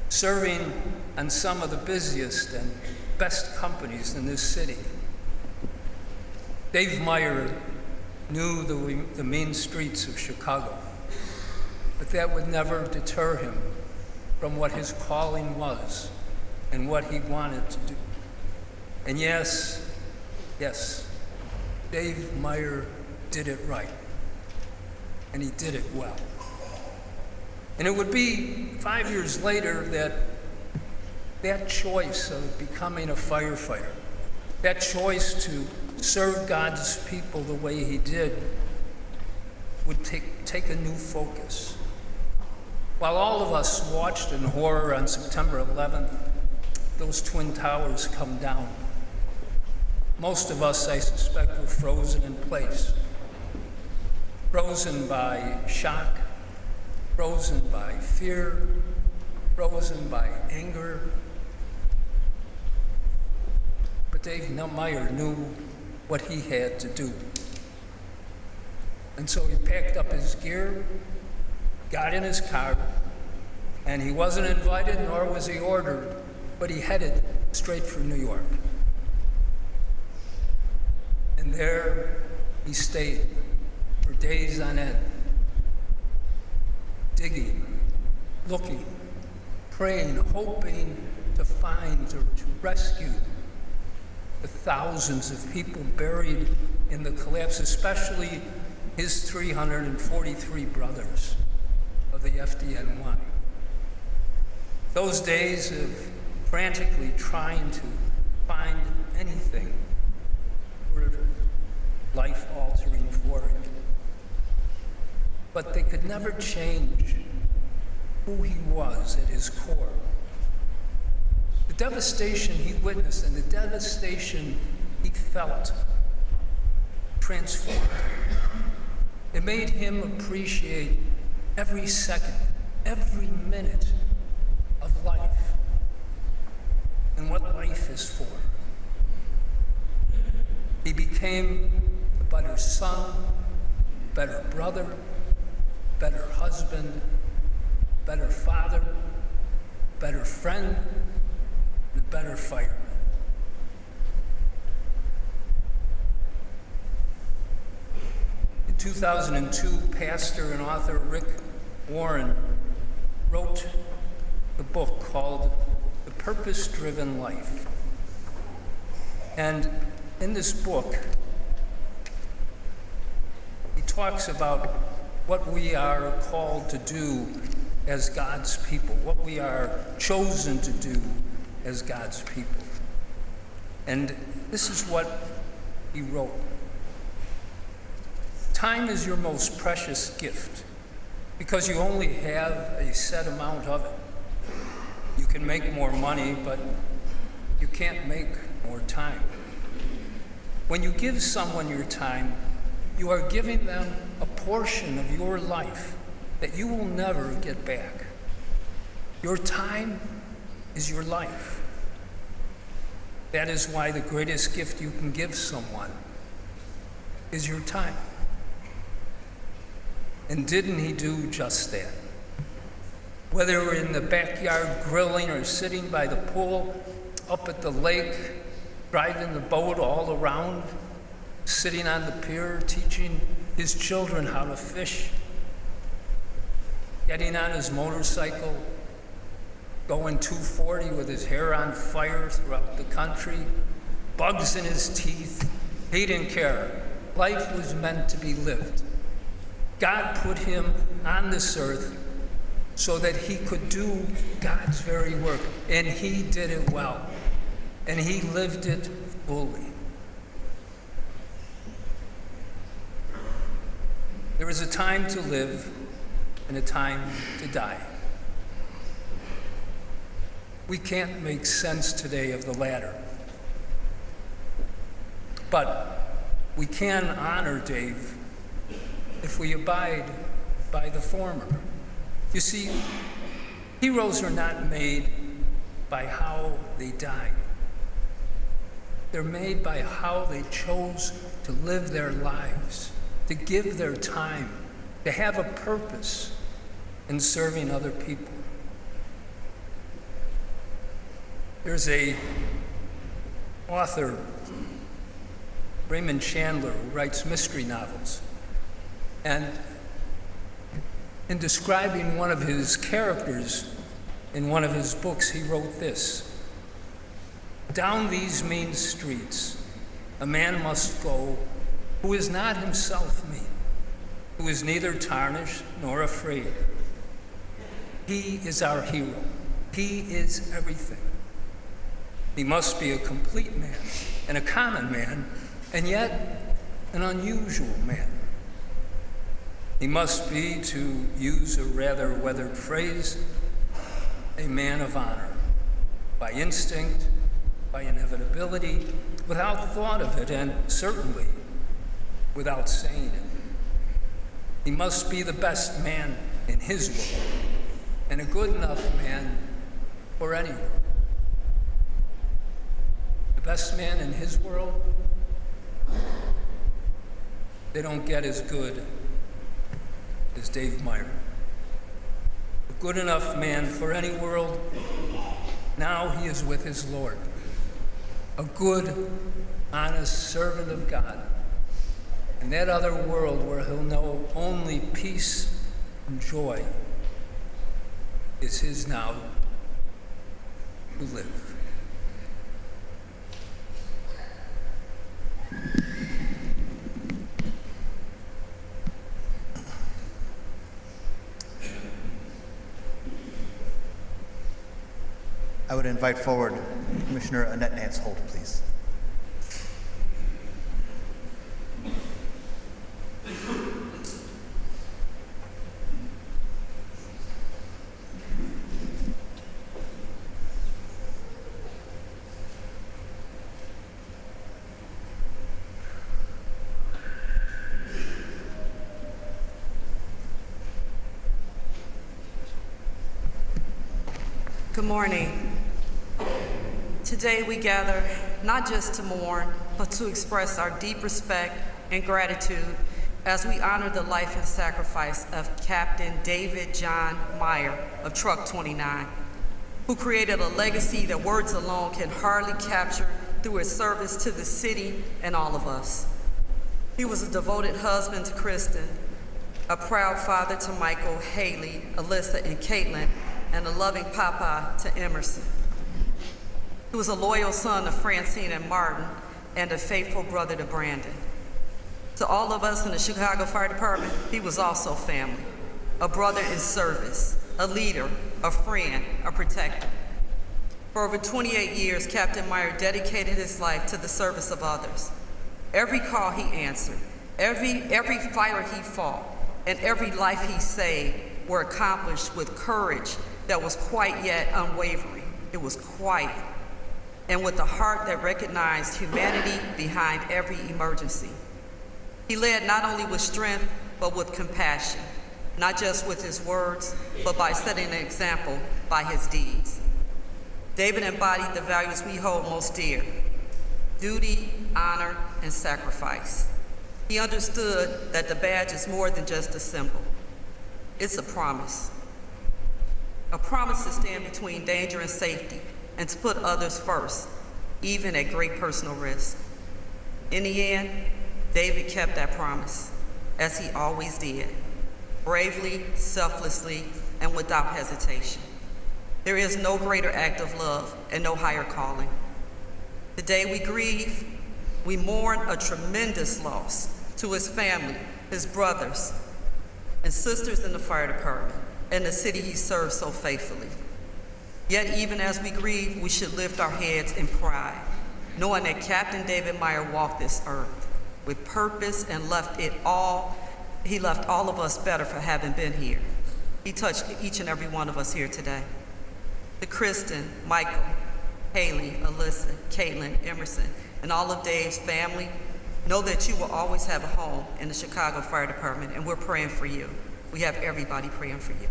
serving on some of the busiest and best companies in this city. Dave Meyer knew the main streets of Chicago, but that would never deter him from what his calling was and what he wanted to do. And yes, Dave Meyer did it right, and he did it well. And it would be 5 years later that choice of becoming a firefighter, that choice to serve God's people the way he did, would take a new focus. While all of us watched in horror on September 11th, those Twin Towers come down, most of us, I suspect, were frozen in place. Frozen by shock, frozen by fear, frozen by anger. But Dave Meyer knew what he had to do. And so he packed up his gear, got in his car, and he wasn't invited nor was he ordered, but he headed straight for New York. And there he stayed for days on end, digging, looking, praying, hoping to find or to rescue the thousands of people buried in the collapse, especially his 343 brothers of the FDNY. Those days of frantically trying to find anything were life-altering for him. But they could never change who he was at his core. The devastation he witnessed and the devastation he felt transformed him. It made him appreciate every second, every minute of life and what life is for. He became a better son, better brother, better husband, better father, better friend, and a better fireman. In 2002, pastor and author Rick Warren wrote a book called The Purpose-Driven Life. And in this book, he talks about what we are called to do as God's people, what we are chosen to do as God's people. And this is what he wrote. Time is your most precious gift because you only have a set amount of it. You can make more money, but you can't make more time. When you give someone your time, you are giving them a portion of your life that you will never get back. Your time is your life. That is why the greatest gift you can give someone is your time. And didn't he do just that? Whether we're in the backyard grilling or sitting by the pool, up at the lake, driving the boat all around, sitting on the pier, teaching his children how to fish, getting on his motorcycle, going 240 with his hair on fire throughout the country, bugs in his teeth. He didn't care. Life was meant to be lived. God put him on this earth so that he could do God's very work, and he did it well, and he lived it fully. There is a time to live and a time to die. We can't make sense today of the latter, but we can honor Dave if we abide by the former. You see, heroes are not made by how they died. They're made by how they chose to live their lives, to give their time, to have a purpose in serving other people. There's a author, Raymond Chandler, who writes mystery novels. And in describing one of his characters in one of his books, he wrote this: "Down these mean streets, a man must go who is not himself mean, who is neither tarnished nor afraid. He is our hero. He is everything. He must be a complete man and a common man, and yet an unusual man. He must be, to use a rather weathered phrase, a man of honor, by instinct, by inevitability, without thought of it, and certainly without saying it. He must be the best man in his world, and a good enough man for any world. The best man in his world, they don't get as good as Dave Meyer. A good enough man for any world, now he is with his Lord. A good, honest servant of God. In that other world where he'll know only peace and joy is his now to live. I would invite forward Commissioner Annette Nance Holt, please. Good morning. Today we gather not just to mourn, but to express our deep respect and gratitude as we honor the life and sacrifice of Captain David John Meyer of Truck 29, who created a legacy that words alone can hardly capture through his service to the city and all of us. He was a devoted husband to Kristen, a proud father to Michael, Haley, Alyssa, and Caitlin, and a loving papa to Emerson. He was a loyal son of Francine and Martin, and a faithful brother to Brandon. To all of us in the Chicago Fire Department, he was also family, a brother in service, a leader, a friend, a protector. For over 28 years, Captain Meyer dedicated his life to the service of others. Every call he answered, every fire he fought, and every life he saved were accomplished with courage that was quiet yet unwavering. It was quiet, and with a heart that recognized humanity behind every emergency. He led not only with strength, but with compassion, not just with his words, but by setting an example by his deeds. David embodied the values we hold most dear: duty, honor, and sacrifice. He understood that the badge is more than just a symbol. It's a promise to stand between danger and safety, and to put others first, even at great personal risk. In the end, David kept that promise, as he always did, bravely, selflessly, and without hesitation. There is no greater act of love and no higher calling. Today we grieve, we mourn a tremendous loss to his family, his brothers, and sisters in the fire department, and the city he served so faithfully. Yet even as we grieve, we should lift our heads in pride, knowing that Captain David Meyer walked this earth with purpose and he left all of us better for having been here. He touched each and every one of us here today. To Kristen, Michael, Haley, Alyssa, Caitlin, Emerson, and all of Dave's family, know that you will always have a home in the Chicago Fire Department, and we're praying for you. We have everybody praying for you.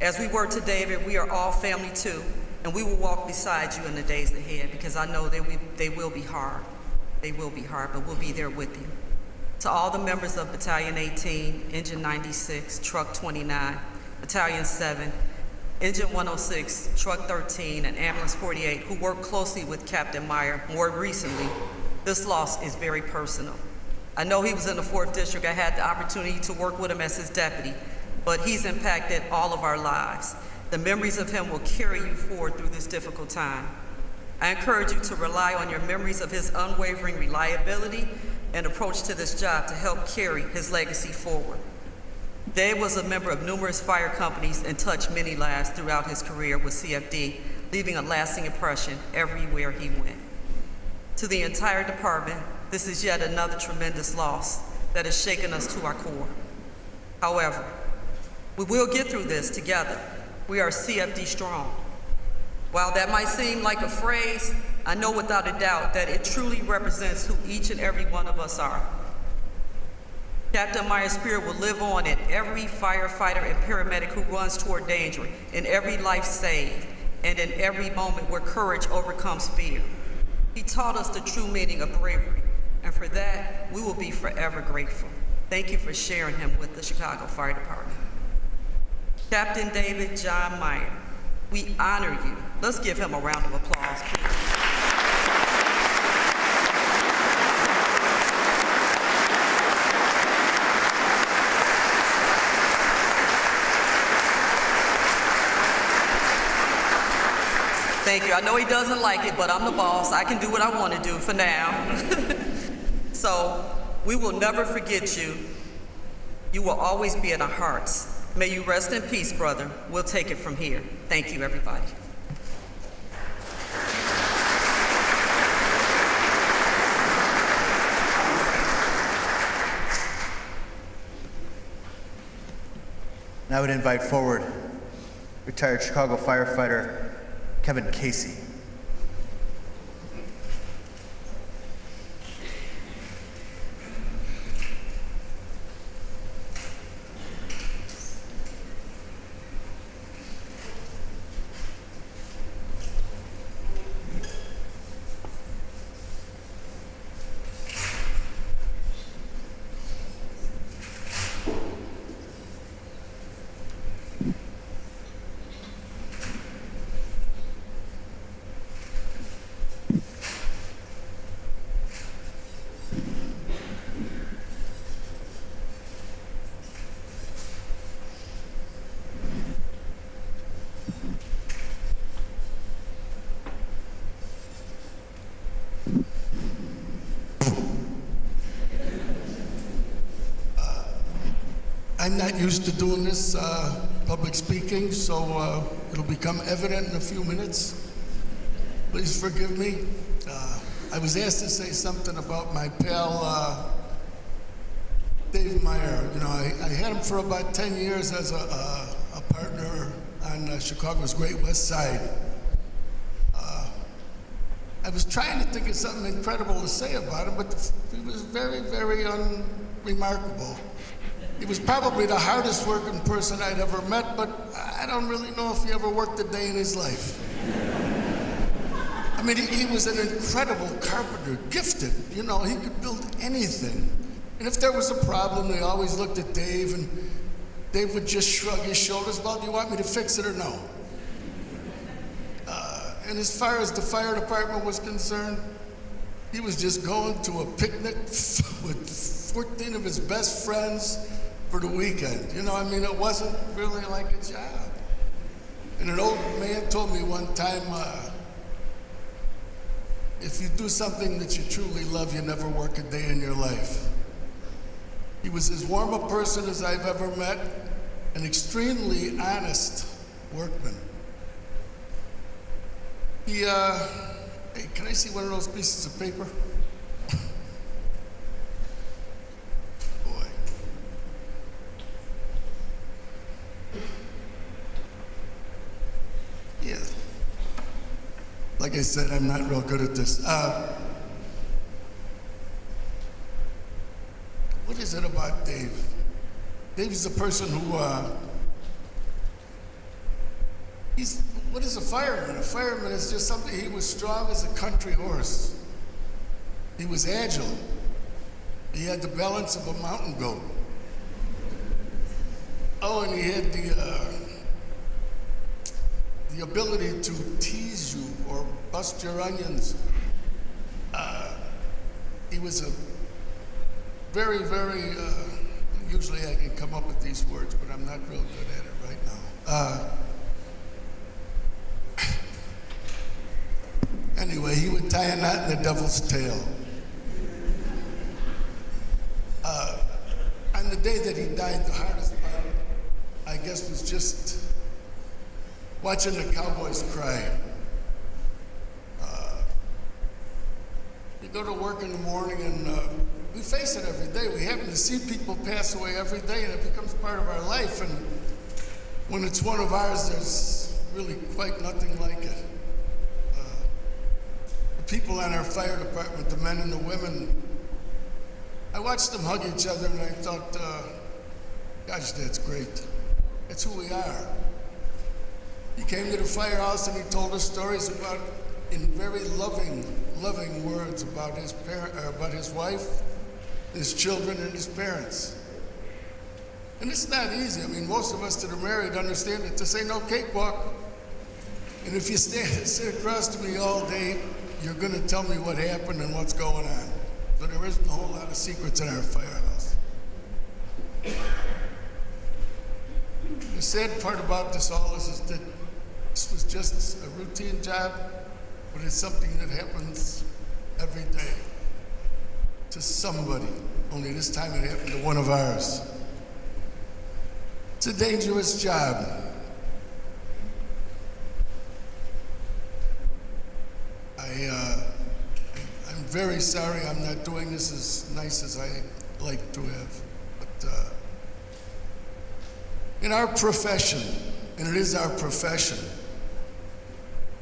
As we work to David, we are all family too, and we will walk beside you in the days ahead, because I know they will be hard. They will be hard, but we'll be there with you. To all the members of Battalion 18, Engine 96, Truck 29, Battalion 7, Engine 106, Truck 13, and Ambulance 48, who worked closely with Captain Meyer more recently, this loss is very personal. I know he was in the 4th District. I had the opportunity to work with him as his deputy, but he's impacted all of our lives. The memories of him will carry you forward through this difficult time. I encourage you to rely on your memories of his unwavering reliability and approach to this job to help carry his legacy forward. Dave was a member of numerous fire companies and touched many lives throughout his career with CFD, leaving a lasting impression everywhere he went. To the entire department, this is yet another tremendous loss that has shaken us to our core. However, we will get through this together. We are CFD strong. While that might seem like a phrase, I know without a doubt that it truly represents who each and every one of us are. Captain Meyer's spirit will live on in every firefighter and paramedic who runs toward danger, in every life saved, and in every moment where courage overcomes fear. He taught us the true meaning of bravery, and for that, we will be forever grateful. Thank you for sharing him with the Chicago Fire Department. Captain David John Meyer, we honor you. Let's give him a round of applause, please. Thank you. I know he doesn't like it, but I'm the boss. I can do what I want to do for now. So we will never forget you. You will always be in our hearts. May you rest in peace, brother. We'll take it from here. Thank you, everybody. And I would invite forward retired Chicago firefighter Kevin Casey. I'm not used to doing this, public speaking, so it'll become evident in a few minutes. Please forgive me. I was asked to say something about my pal, Dave Meyer. You know, I had him for about 10 years as a partner on Chicago's Great West Side. I was trying to think of something incredible to say about him, but he was very, very unremarkable. He was probably the hardest working person I'd ever met, but I don't really know if he ever worked a day in his life. I mean, he was an incredible carpenter, gifted. You know, he could build anything. And if there was a problem, they always looked at Dave, and Dave would just shrug his shoulders. Well, do you want me to fix it or no? And as far as the fire department was concerned, he was just going to a picnic with 14 of his best friends for the weekend. You know, I mean, it wasn't really like a job. And an old man told me one time, if you do something that you truly love, you never work a day in your life. He was as warm a person as I've ever met, an extremely honest workman. He, hey, can I see one of those pieces of paper? Boy. Yeah. Like I said, I'm not real good at this. What is it about Dave? Dave's the person who, what is a fireman? A fireman is just something, he was strong as a country horse. He was agile. He had the balance of a mountain goat. Oh, and he had the ability to tease you or bust your onions. He was a very, very, usually I can come up with these words, but I'm not real good at it right now. Anyway, he would tie a knot in the devil's tail. On the day that he died, the hardest part, I guess, was just watching the cowboys cry. You go to work in the morning and we face it every day. We happen to see people pass away every day and it becomes part of our life. And when it's one of ours, there's really quite nothing like it. The people on our fire department, the men and the women, I watched them hug each other and I thought, gosh, that's great. That's who we are. He came to the firehouse and he told us stories about, in very loving words about his about his wife, his children, and his parents. And it's not easy. I mean, most of us that are married understand that this ain't no cakewalk. And if you sit across to me all day, you're going to tell me what happened and what's going on. So there isn't a whole lot of secrets in our firehouse. The sad part about this all is that this was just a routine job, but it's something that happens every day to somebody. Only this time it happened to one of ours. It's a dangerous job. I'm very sorry I'm not doing this as nice as I'd like to have. But in our profession, and it is our profession,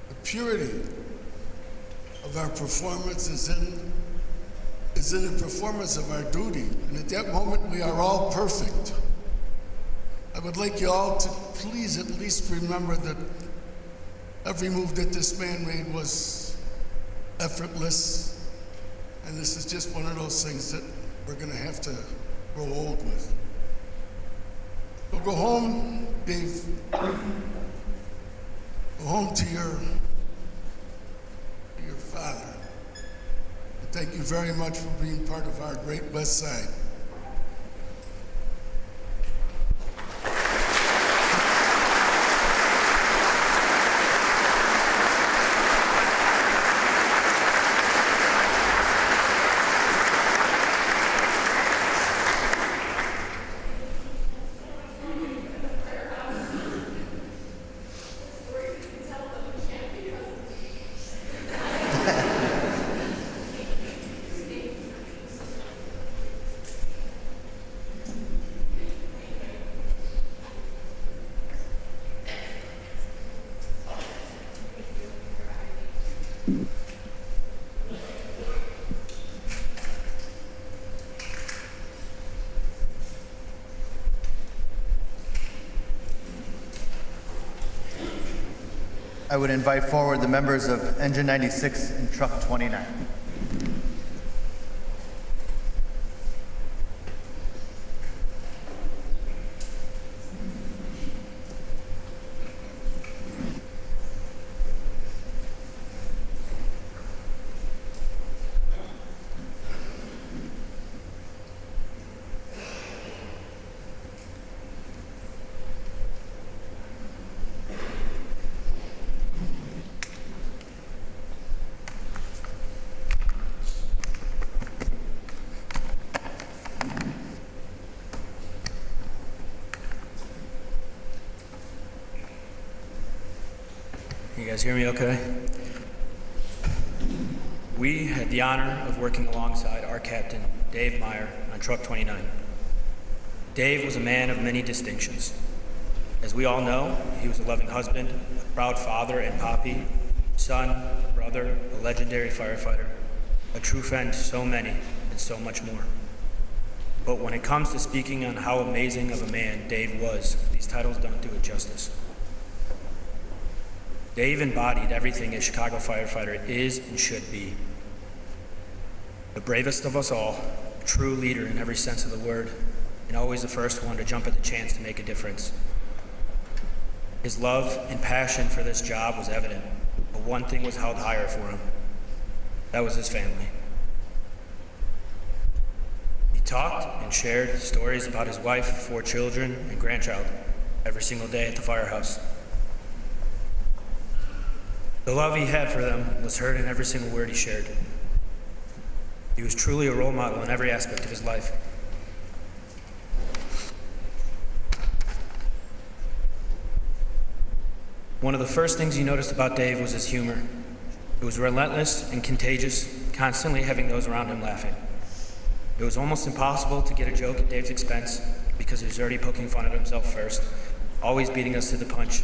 the purity of our performance is in the performance of our duty. And at that moment, we are all perfect. I would like you all to please at least remember that every move that this man made was effortless. And this is just one of those things that we're going to have to grow old with. So go home, Dave. Go home to your father. And thank you very much for being part of our Great West Side. I would invite forward the members of Engine 96 and Truck 29. You guys hear me okay? We had the honor of working alongside our captain, Dave Meyer, on Truck 29. Dave was a man of many distinctions. As we all know, he was a loving husband, a proud father and poppy, son, brother, a legendary firefighter, a true friend to so many, and so much more. But when it comes to speaking on how amazing of a man Dave was, these titles don't do it justice. Dave embodied everything a Chicago firefighter is and should be. The bravest of us all, a true leader in every sense of the word, and always the first one to jump at the chance to make a difference. His love and passion for this job was evident, but one thing was held higher for him. That was his family. He talked and shared stories about his wife, 4 children, and grandchild every single day at the firehouse. The love he had for them was heard in every single word he shared. He was truly a role model in every aspect of his life. One of the first things he noticed about Dave was his humor. It was relentless and contagious, constantly having those around him laughing. It was almost impossible to get a joke at Dave's expense because he was already poking fun at himself first, always beating us to the punch.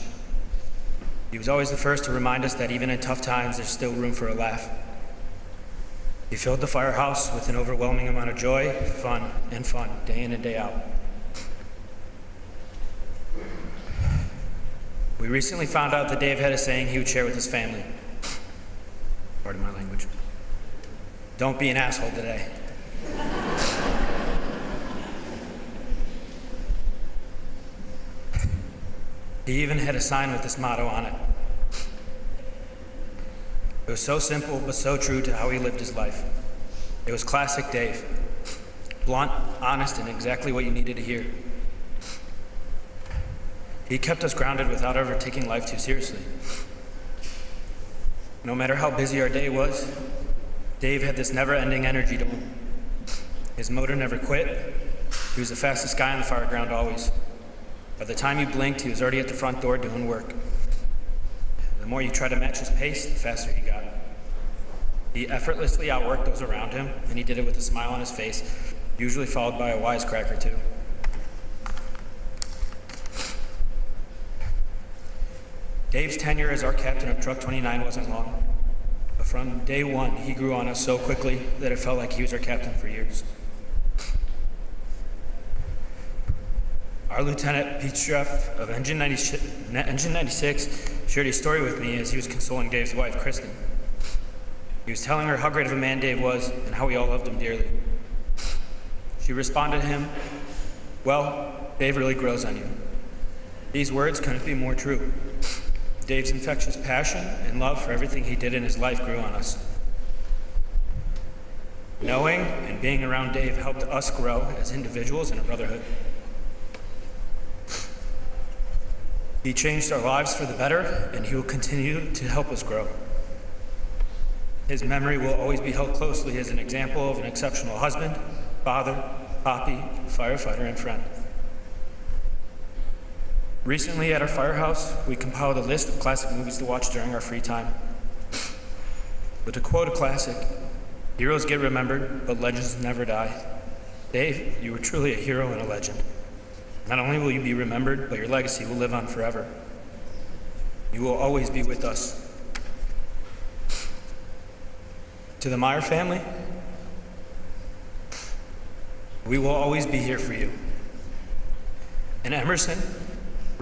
He was always the first to remind us that even in tough times, there's still room for a laugh. He filled the firehouse with an overwhelming amount of joy, fun, day in and day out. We recently found out that Dave had a saying he would share with his family. Pardon my language. Don't be an asshole today. He even had a sign with this motto on it. It was so simple, but so true to how he lived his life. It was classic Dave. Blunt, honest, and exactly what you needed to hear. He kept us grounded without ever taking life too seriously. No matter how busy our day was, Dave had this never-ending energy to him. His motor never quit. He was the fastest guy on the fire ground always. By the time you blinked, he was already at the front door doing work. The more you tried to match his pace, the faster he got. He effortlessly outworked those around him, and he did it with a smile on his face, usually followed by a wisecrack or two. Dave's tenure as our captain of Truck 29 wasn't long, but from day one, he grew on us so quickly that it felt like he was our captain for years. Our Lieutenant Pete Streff of Engine 96 shared a story with me as he was consoling Dave's wife, Kristen. He was telling her how great of a man Dave was and how we all loved him dearly. She responded to him, "Well, Dave really grows on you." These words couldn't be more true. Dave's infectious passion and love for everything he did in his life grew on us. Knowing and being around Dave helped us grow as individuals in a brotherhood. He changed our lives for the better, and he will continue to help us grow. His memory will always be held closely as an example of an exceptional husband, father, poppy, firefighter, and friend. Recently at our firehouse, we compiled a list of classic movies to watch during our free time. But to quote a classic, "Heroes get remembered, but legends never die." Dave, you were truly a hero and a legend. Not only will you be remembered, but your legacy will live on forever. You will always be with us. To the Meyer family, we will always be here for you. In Emerson,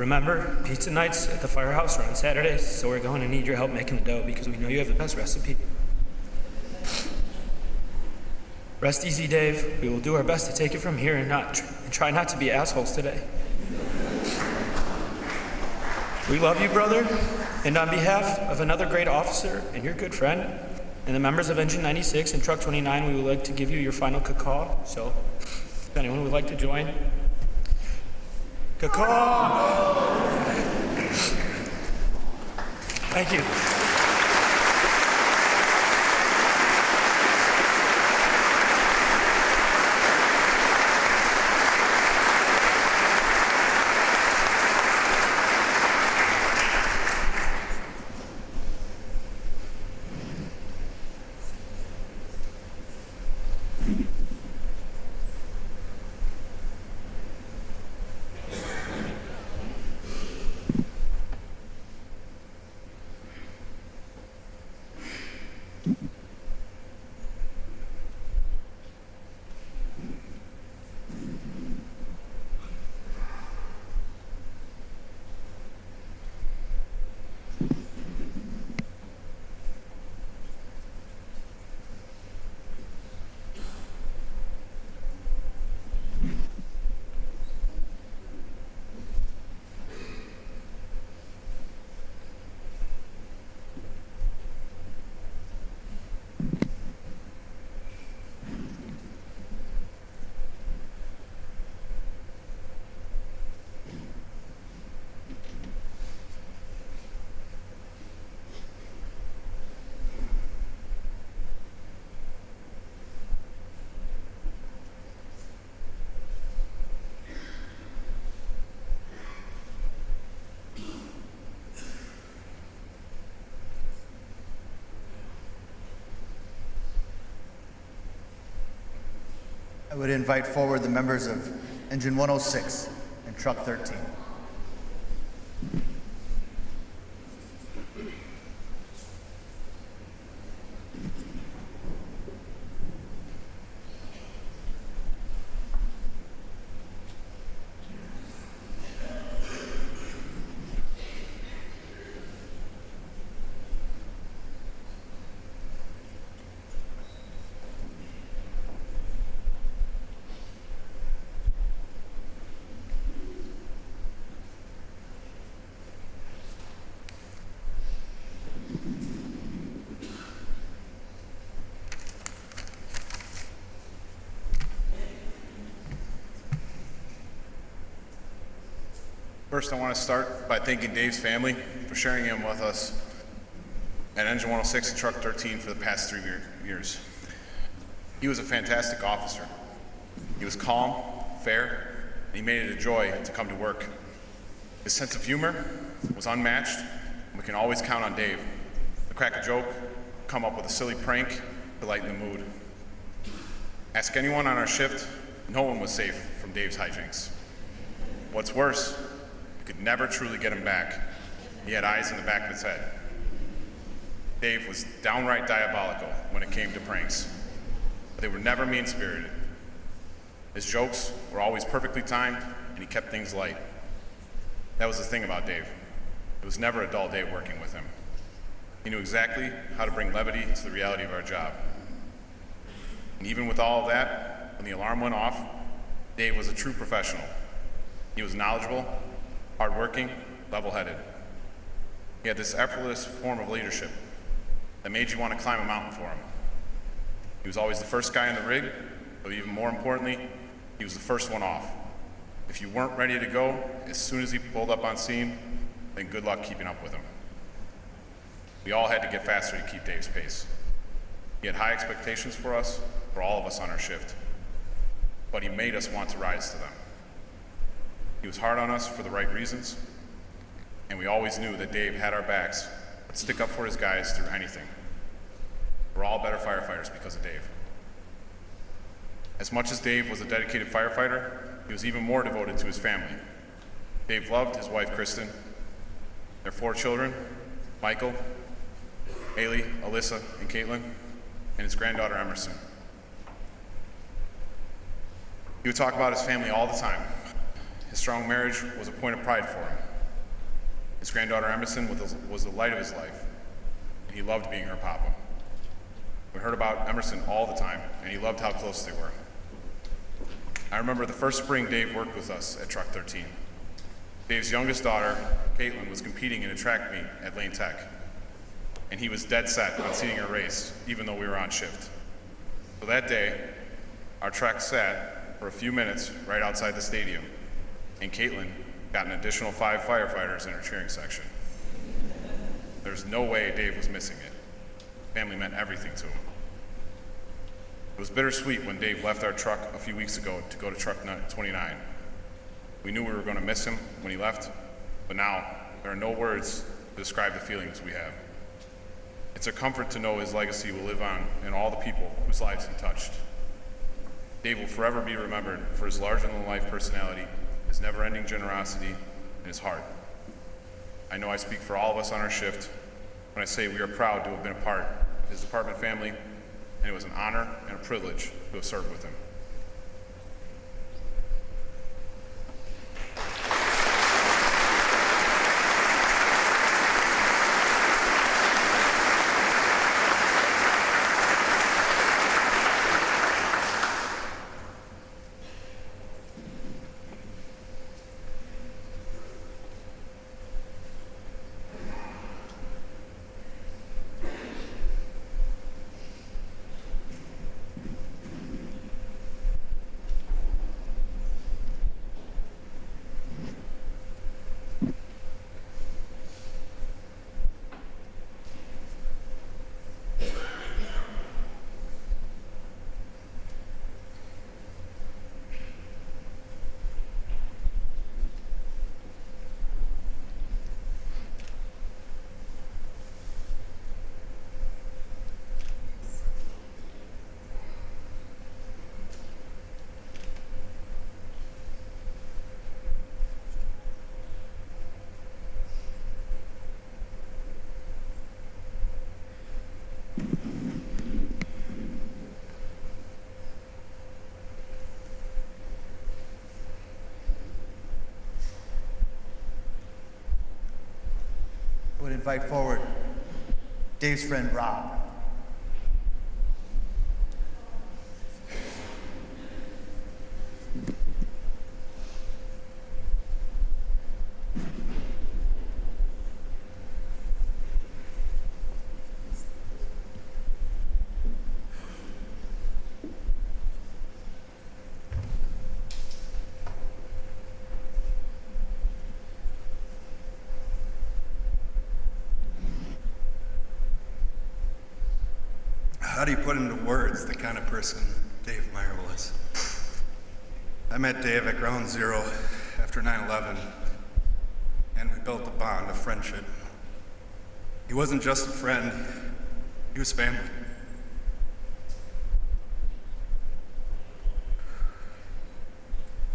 Remember, pizza nights at the firehouse are on Saturdays, so we're going to need your help making the dough because we know you have the best recipe. Rest easy, Dave. We will do our best to take it from here and try not to be assholes today. We love you, brother, and on behalf of another great officer and your good friend, and the members of Engine 96 and Truck 29, we would like to give you your final cacaw. So, if anyone would like to join. Cacaw! Thank you. I would invite forward the members of Engine 106 and Truck 13. First, I want to start by thanking Dave's family for sharing him with us at Engine 106 and Truck 13 for the past 3 years. He was a fantastic officer. He was calm, fair, and he made it a joy to come to work. His sense of humor was unmatched, and we can always count on Dave to crack a joke, come up with a silly prank to lighten the mood. Ask anyone on our shift, no one was safe from Dave's hijinks. What's worse, you could never truly get him back. He had eyes in the back of his head. Dave was downright diabolical when it came to pranks, but they were never mean-spirited. His jokes were always perfectly timed, and he kept things light. That was the thing about Dave. It was never a dull day working with him. He knew exactly how to bring levity to the reality of our job. And even with all of that, when the alarm went off, Dave was a true professional. He was knowledgeable, hardworking, level-headed. He had this effortless form of leadership that made you want to climb a mountain for him. He was always the first guy in the rig, but even more importantly, he was the first one off. If you weren't ready to go, as soon as he pulled up on scene, then good luck keeping up with him. We all had to get faster to keep Dave's pace. He had high expectations for us, for all of us on our shift, but he made us want to rise to them. He was hard on us for the right reasons, and we always knew that Dave had our backs, would stick up for his guys through anything. We're all better firefighters because of Dave. As much as Dave was a dedicated firefighter, he was even more devoted to his family. Dave loved his wife, Kristen, their 4 children, Michael, Haley, Alyssa, and Caitlin, and his granddaughter, Emerson. He would talk about his family all the time. His strong marriage was a point of pride for him. His granddaughter Emerson was the light of his life, and he loved being her papa. We heard about Emerson all the time, and he loved how close they were. I remember the first spring Dave worked with us at Truck 13. Dave's youngest daughter, Caitlin, was competing in a track meet at Lane Tech, and he was dead set on seeing her race, even though we were on shift. So that day, our truck sat for a few minutes right outside the stadium, and Caitlin got an additional 5 firefighters in her cheering section. There's no way Dave was missing it. Family meant everything to him. It was bittersweet when Dave left our truck a few weeks ago to go to Truck 29. We knew we were going to miss him when he left, but now there are no words to describe the feelings we have. It's a comfort to know his legacy will live on in all the people whose lives he touched. Dave will forever be remembered for his larger-than-life personality, his never-ending generosity, and his heart. I know I speak for all of us on our shift when I say we are proud to have been a part of his department family, and it was an honor and a privilege to have served with him. I would invite forward Dave's friend Rob. How do you put into words the kind of person Dave Meyer was? I met Dave at Ground Zero after 9/11, and we built a bond of friendship. He wasn't just a friend, he was family.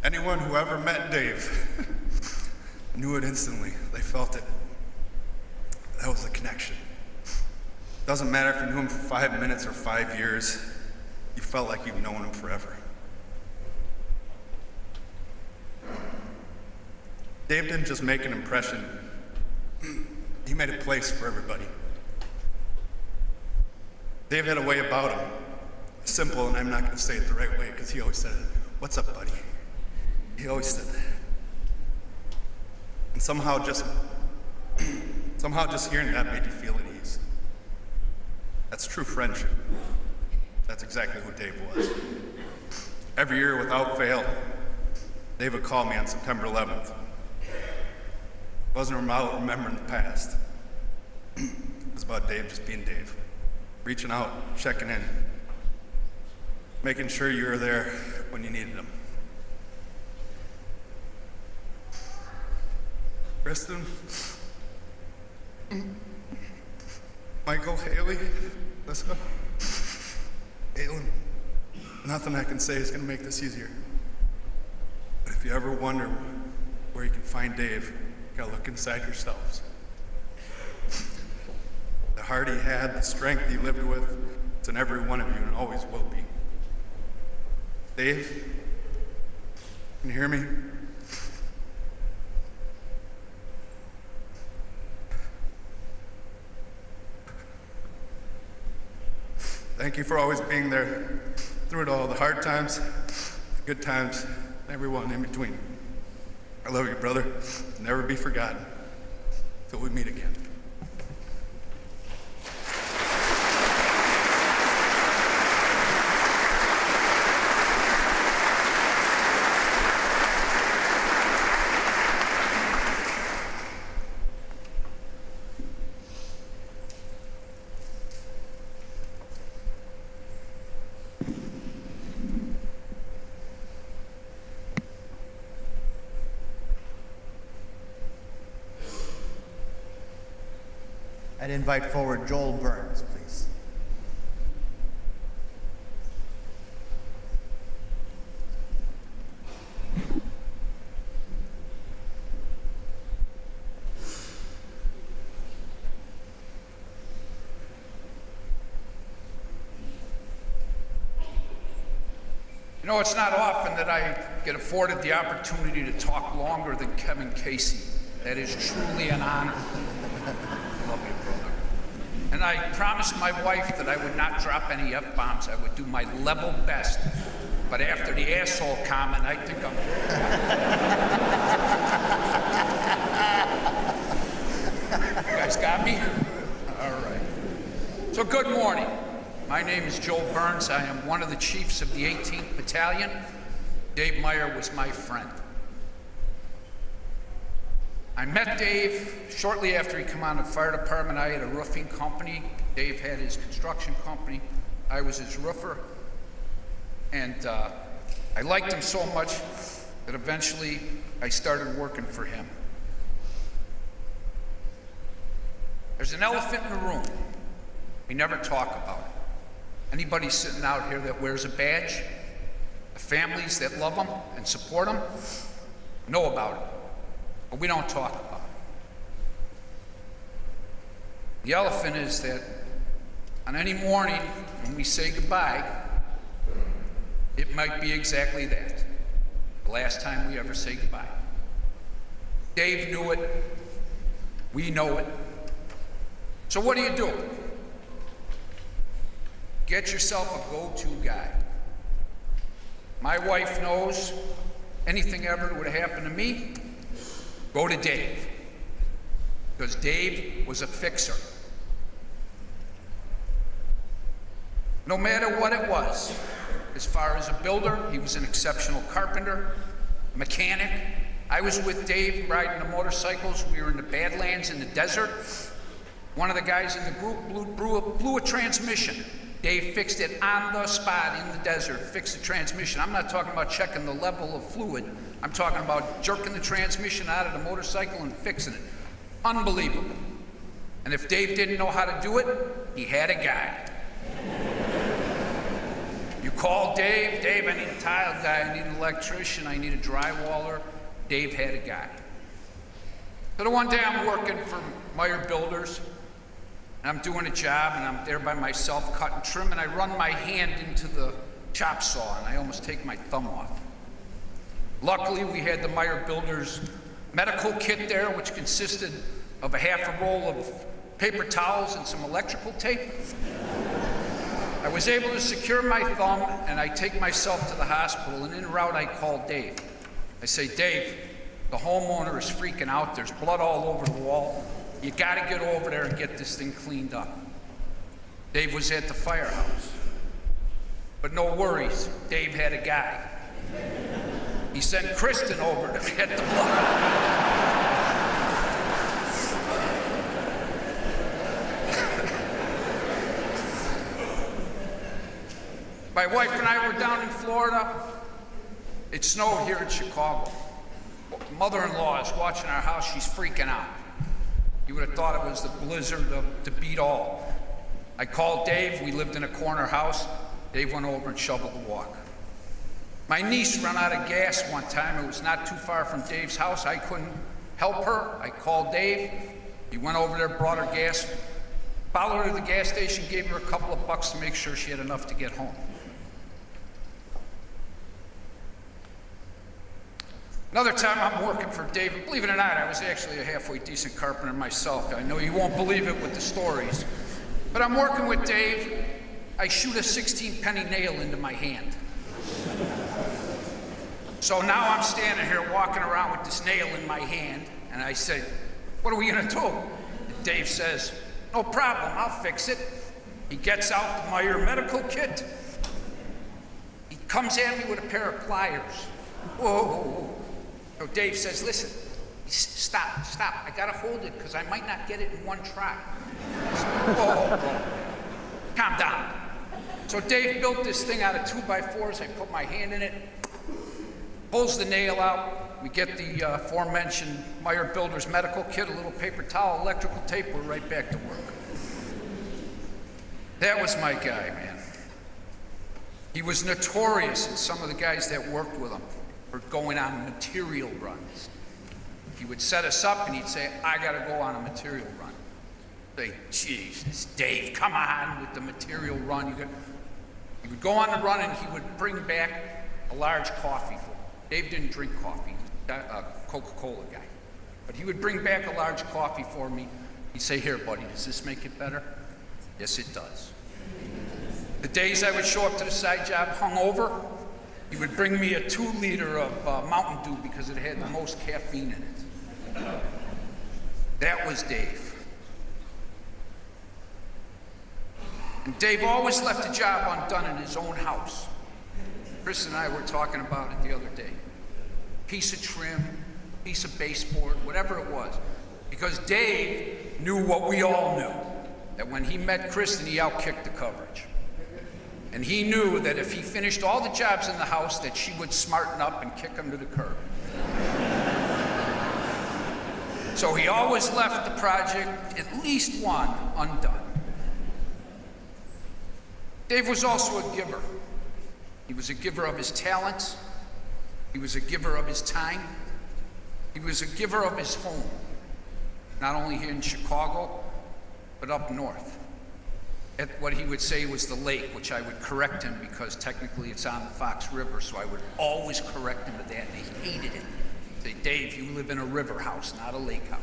Anyone who ever met Dave knew it instantly. They felt it. That was the connection. Doesn't matter if you knew him for 5 minutes or 5 years, you felt like you've known him forever. Dave didn't just make an impression, he made a place for everybody. Dave had a way about him, simple, and I'm not gonna say it the right way because he always said it. What's up, buddy? He always said that. And somehow just hearing that made you feel at ease. That's true friendship. That's exactly who Dave was. Every year, without fail, Dave would call me on September 11th. It wasn't about remembering the past. It was about Dave just being Dave. Reaching out, checking in, making sure you were there when you needed him. Kristen, Michael, Haley, Lisa, Caitlin, nothing I can say is going to make this easier. But if you ever wonder where you can find Dave, you got to look inside yourselves. The heart he had, the strength he lived with, it's in every one of you and always will be. Dave, can you hear me? Thank you for always being there through it all, the hard times, the good times, and everyone in between. I love you, brother. Never be forgotten. Till we meet again. I'd invite forward Joel Burns, please. You know, it's not often that I get afforded the opportunity to talk longer than Kevin Casey. That is truly an honor. Love you, brother. And I promised my wife that I would not drop any F-bombs. I would do my level best. But after the asshole comment, I think I'm... You guys got me? All right. So good morning. My name is Joel Burns. I am one of the chiefs of the 18th Battalion. Dave Meyer was my friend. I met Dave shortly after he came on the fire department. I had a roofing company. Dave had his construction company. I was his roofer. And I liked him so much that eventually I started working for him. There's an elephant in the room. We never talk about it. Anybody sitting out here that wears a badge, the families that love them and support them, know about it. But we don't talk about it. The elephant is that on any morning when we say goodbye, it might be exactly that. The last time we ever say goodbye. Dave knew it. We know it. So what do? Get yourself a go-to guy. My wife knows anything ever would happen to me, go to Dave, because Dave was a fixer. No matter what it was, as far as a builder, he was an exceptional carpenter, mechanic. I was with Dave riding the motorcycles. We were in the Badlands in the desert. One of the guys in the group blew a transmission. Dave fixed it on the spot in the desert, fixed the transmission. I'm not talking about checking the level of fluid. I'm talking about jerking the transmission out of the motorcycle and fixing it. Unbelievable. And if Dave didn't know how to do it, he had a guy. You call Dave, Dave, I need a tile guy, I need an electrician, I need a drywaller. Dave had a guy. So the one day I'm working for Meyer Builders, and I'm doing a job, and I'm there by myself cutting trim, and I run my hand into the chop saw, and I almost take my thumb off. Luckily, we had the Meyer Builders medical kit there, which consisted of a half a roll of paper towels and some electrical tape. I was able to secure my thumb, and I take myself to the hospital, and en route I call Dave. I say, Dave, the homeowner is freaking out. There's blood all over the wall. You gotta get over there and get this thing cleaned up. Dave was at the firehouse. But no worries, Dave had a guy. He sent Kristen over to get the blood out. My wife and I were down in Florida. It snowed here in Chicago. Mother-in-law is watching our house. She's freaking out. You would have thought it was the blizzard to beat all. I called Dave. We lived in a corner house. Dave went over and shoveled the walk. My niece ran out of gas one time. It was not too far from Dave's house. I couldn't help her. I called Dave. He went over there, brought her gas, followed her to the gas station, gave her a couple of bucks to make sure she had enough to get home. Another time I'm working for Dave. Believe it or not, I was actually a halfway decent carpenter myself. I know you won't believe it with the stories. But I'm working with Dave, I shoot a 16-penny nail into my hand. So now I'm standing here walking around with this nail in my hand, and I say, what are we gonna do? And Dave says, no problem, I'll fix it. He gets out the Meyer medical kit. He comes at me with a pair of pliers. Whoa. So Dave says, listen, stop, I gotta hold it, because I might not get it in one try. I said, whoa, calm down. So Dave built this thing out of 2x4s. I put my hand in it, pulls the nail out. We get the aforementioned Meyer Builders medical kit, a little paper towel, electrical tape. We're right back to work. That was my guy, man. He was notorious, and some of the guys that worked with him, for going on material runs. He would set us up and he'd say, I gotta go on a material run. Say, Jesus, Dave, come on with the material run. He would go on the run and he would bring back a large coffee for me. Dave didn't drink coffee, he was a Coca-Cola guy. But he would bring back a large coffee for me. He'd say, here, buddy, does this make it better? Yes, it does. The days I would show up to the side job hungover, he would bring me a 2-liter of Mountain Dew because it had the most caffeine in it. That was Dave. And Dave always left a job undone in his own house. Chris and I were talking about it the other day. Piece of trim, piece of baseboard, whatever it was. Because Dave knew what we all knew, that when he met Kristen, he outkicked the coverage. And he knew that if he finished all the jobs in the house, that she would smarten up and kick him to the curb. So he always left the project, at least one, undone. Dave was also a giver. He was a giver of his talents. He was a giver of his time. He was a giver of his home, not only here in Chicago, but up north. At what he would say was the lake, which I would correct him because technically it's on the Fox River, so I would always correct him to that, and he hated it. He'd say, Dave, you live in a river house, not a lake house.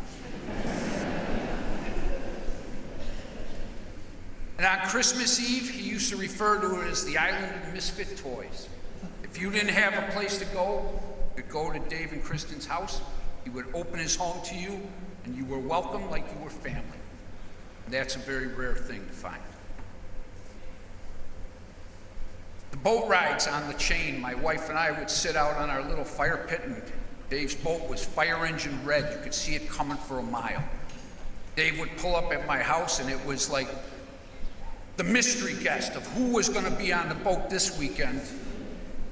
And on Christmas Eve, he used to refer to it as the island of misfit toys. If you didn't have a place to go, you'd go to Dave and Kristen's house. He would open his home to you, and you were welcome like you were family. And that's a very rare thing to find. The boat rides on the chain, my wife and I would sit out on our little fire pit, and Dave's boat was fire engine red. You could see it coming for a mile. Dave would pull up at my house, and it was like the mystery guest of who was going to be on the boat this weekend.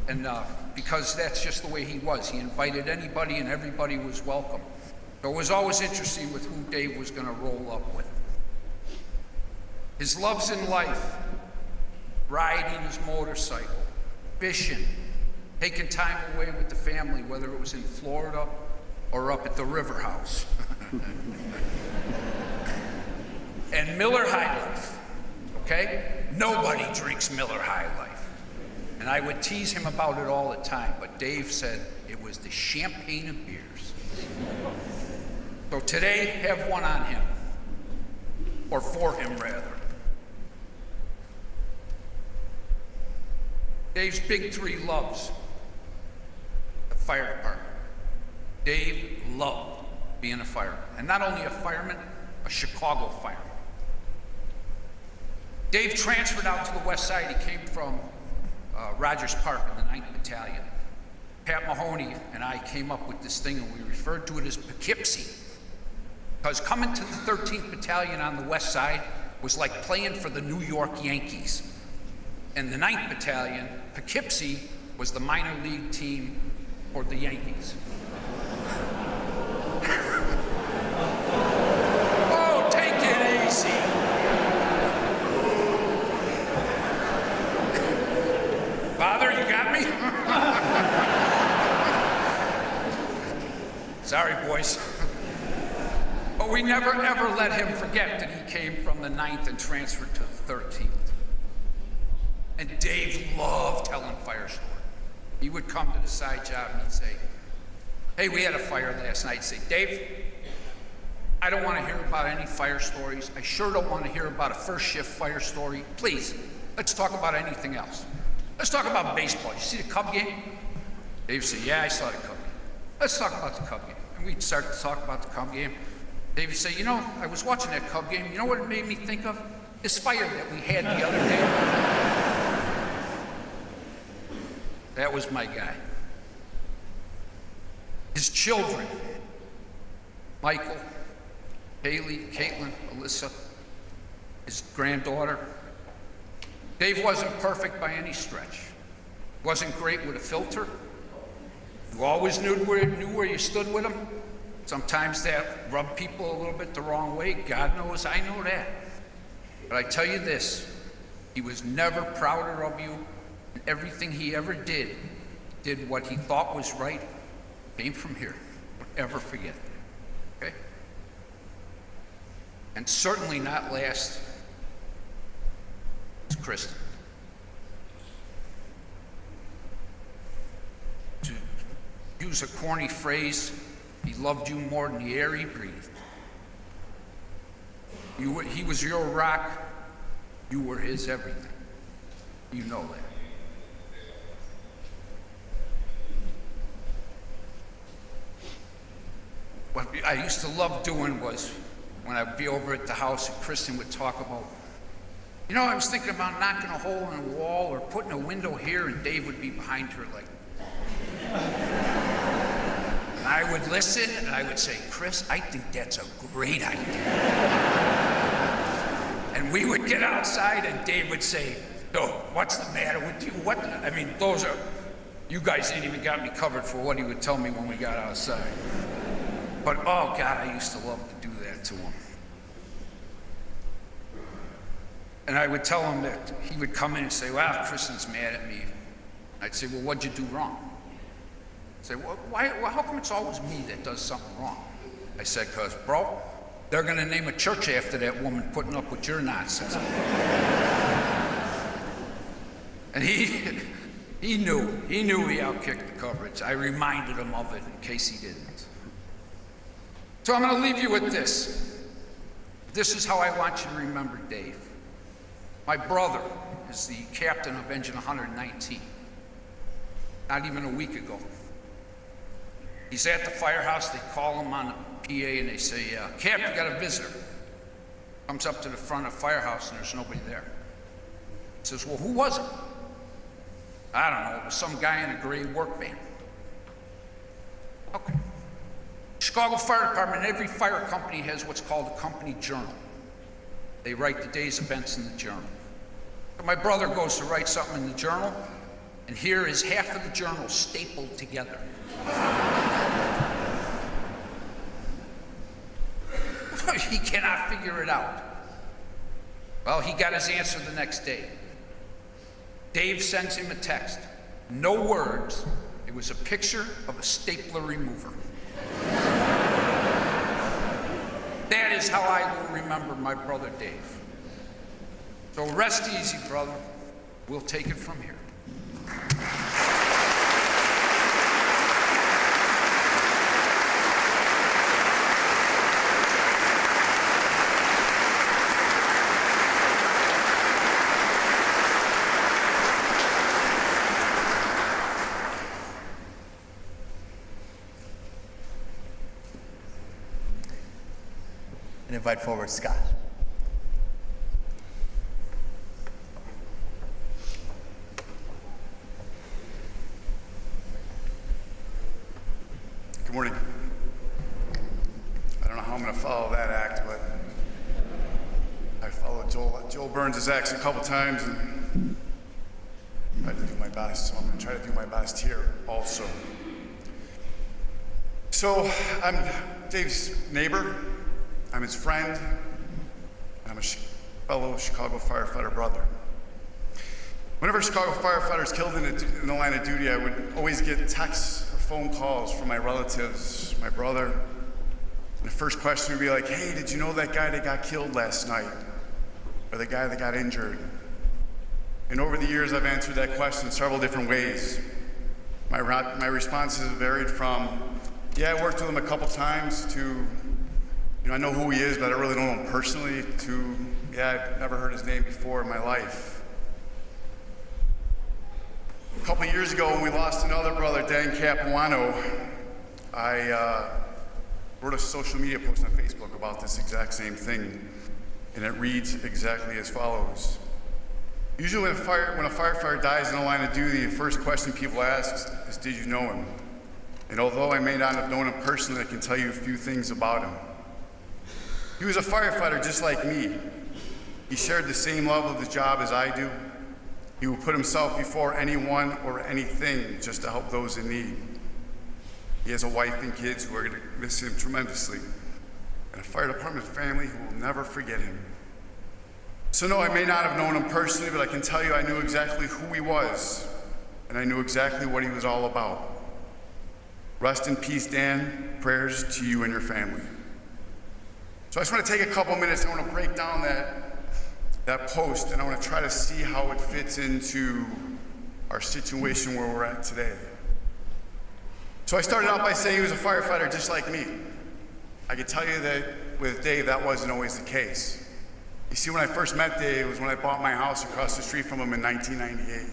And because that's just the way he was. He invited anybody and everybody was welcome. So it was always interesting with who Dave was going to roll up with. His loves in life, riding his motorcycle, fishing, taking time away with the family, whether it was in Florida or up at the River House. And Miller High Life. Okay? Nobody drinks Miller High Life. And I would tease him about it all the time, but Dave said it was the champagne of beers. So today, have one on him. Or for him, rather. Dave's big three loves: the fire department. Dave loved being a fireman. And not only a fireman, a Chicago fireman. Dave transferred out to the west side. He came from Rogers Park in the 9th Battalion. Pat Mahoney and I came up with this thing, and we referred to it as Poughkeepsie. Because coming to the 13th Battalion on the west side was like playing for the New York Yankees. And the 9th Battalion, Poughkeepsie, was the minor league team for the Yankees. Oh, take it easy. Father, you got me? Sorry, boys. But we never, ever let him forget that he came from the 9th and transferred to the 13th. And Dave loved telling fire stories. He would come to the side job and he'd say, hey, we had a fire last night. He'd say, Dave, I don't want to hear about any fire stories. I sure don't want to hear about a first shift fire story. Please, Let's talk about anything else. Let's talk about baseball. You see the Cub game? Dave would say, yeah, I saw the Cub game. Let's talk about the Cub game. And we'd start to talk about the Cub game. Dave would say, you know, I was watching that Cub game. You know what it made me think of? This fire that we had the other day. That was my guy. His children, Michael, Haley, Caitlin, Alyssa, his granddaughter. Dave wasn't perfect by any stretch. Wasn't great with a filter. You always knew where you stood with him. Sometimes that rubbed people a little bit the wrong way. God knows I know that. But I tell you this, he was never prouder of you. And everything he ever did what he thought was right, came from here. Don't ever forget that, okay? And certainly not last is Kristen. To use a corny phrase, he loved you more than the air he breathed. He was your rock, you were his everything. You know that. What I used to love doing was when I'd be over at the house and Kristen would talk about, you know, I was thinking about knocking a hole in a wall or putting a window here, and Dave would be behind her like, and I would listen and I would say, Chris, I think that's a great idea. And we would get outside and Dave would say, oh, what's the matter with you? What? I mean, you guys ain't even got me covered for what he would tell me when we got outside. But, oh, God, I used to love to do that to him. And I would tell him that he would come in and say, well, Kristen's mad at me. I'd say, well, what'd you do wrong? He'd say, well, how come it's always me that does something wrong? I said, because, bro, they're going to name a church after that woman putting up with your nonsense. And he knew he outkicked the coverage. I reminded him of it in case he didn't. So I'm going to leave you with this. This is how I want you to remember Dave. My brother is the captain of Engine 119. Not even a week ago. He's at the firehouse. They call him on the PA and they say, Cap, you got a visitor. Comes up to the front of the firehouse and there's nobody there. He says, well, who was it? I don't know. It was some guy in a gray work van. Okay. Chicago Fire Department, every fire company has what's called a company journal. They write the day's events in the journal. So my brother goes to write something in the journal, and here is half of the journal stapled together. He cannot figure it out. Well, he got his answer the next day. Dave sends him a text. No words. It was a picture of a stapler remover. That is how I will remember my brother Dave. So rest easy, brother. We'll take it from here. And invite forward Scott. Good morning. I don't know how I'm going to follow that act, but I followed Joel Burns' acts a couple times and tried to do my best, so I'm going to try to do my best here also. So I'm Dave's neighbor. I'm his friend. I'm a fellow Chicago firefighter brother. Whenever Chicago firefighters killed in the line of duty, I would always get texts or phone calls from my relatives, my brother. And the first question would be like, hey, did you know that guy that got killed last night? Or the guy that got injured? And over the years, I've answered that question several different ways. My responses have varied from, yeah, I worked with him a couple times, to, I know who he is, but I really don't know him personally, to, yeah, I've never heard his name before in my life. A couple of years ago when we lost another brother, Dan Capuano, I wrote a social media post on Facebook about this exact same thing, and it reads exactly as follows. Usually when a firefighter dies in the line of duty, the first question people ask is, did you know him? And although I may not have known him personally, I can tell you a few things about him. He was a firefighter just like me. He shared the same love of the job as I do. He would put himself before anyone or anything just to help those in need. He has a wife and kids who are going to miss him tremendously, and a fire department family who will never forget him. So no, I may not have known him personally, but I can tell you I knew exactly who he was, and I knew exactly what he was all about. Rest in peace, Dan. Prayers to you and your family. So I just want to take a couple minutes. I want to break down that post, and I want to try to see how it fits into our situation where we're at today. So I started out by saying he was a firefighter just like me. I can tell you that with Dave, that wasn't always the case. You see, when I first met Dave, it was when I bought my house across the street from him in 1998.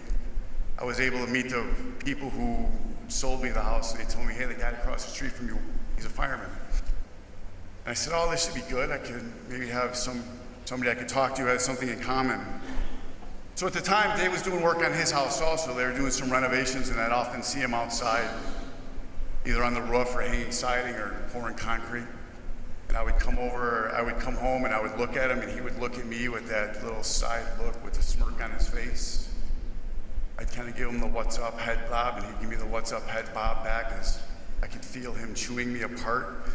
I was able to meet the people who sold me the house, and they told me, hey, the guy across the street from you, he's a fireman. And I said, oh, this should be good. I could maybe have somebody I could talk to who has something in common. So at the time, Dave was doing work on his house also. They were doing some renovations, and I'd often see him outside, either on the roof or hanging siding or pouring concrete. And I would come home and I would look at him, and he would look at me with that little side look with a smirk on his face. I'd kind of give him the what's up head bob, and he'd give me the what's up head bob back as I could feel him chewing me apart,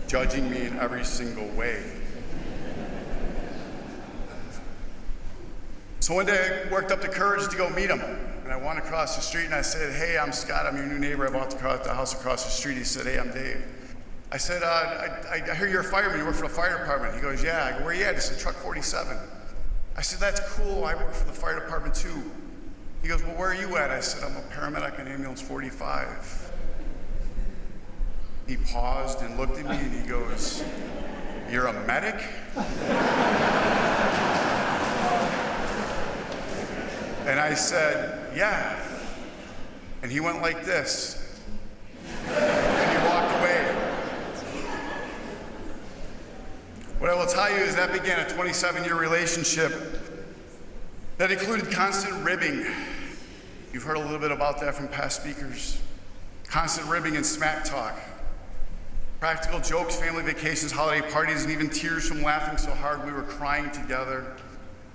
judging me in every single way. So one day I worked up the courage to go meet him, and I went across the street and I said, hey, I'm Scott, I'm your new neighbor, I bought the house across the street. He said, hey, I'm Dave. I said, I hear you're a fireman, you work for the fire department. He goes, yeah. I go, where you at? He said, truck 47. I said, that's cool, I work for the fire department too. He goes, well, where are you at? I said, I'm a paramedic in ambulance 45. He paused and looked at me and he goes, you're a medic? And I said, yeah. And he went like this. And he walked away. What I will tell you is that began a 27-year relationship that included constant ribbing. You've heard a little bit about that from past speakers. Constant ribbing and smack talk. Practical jokes, family vacations, holiday parties, and even tears from laughing so hard we were crying together.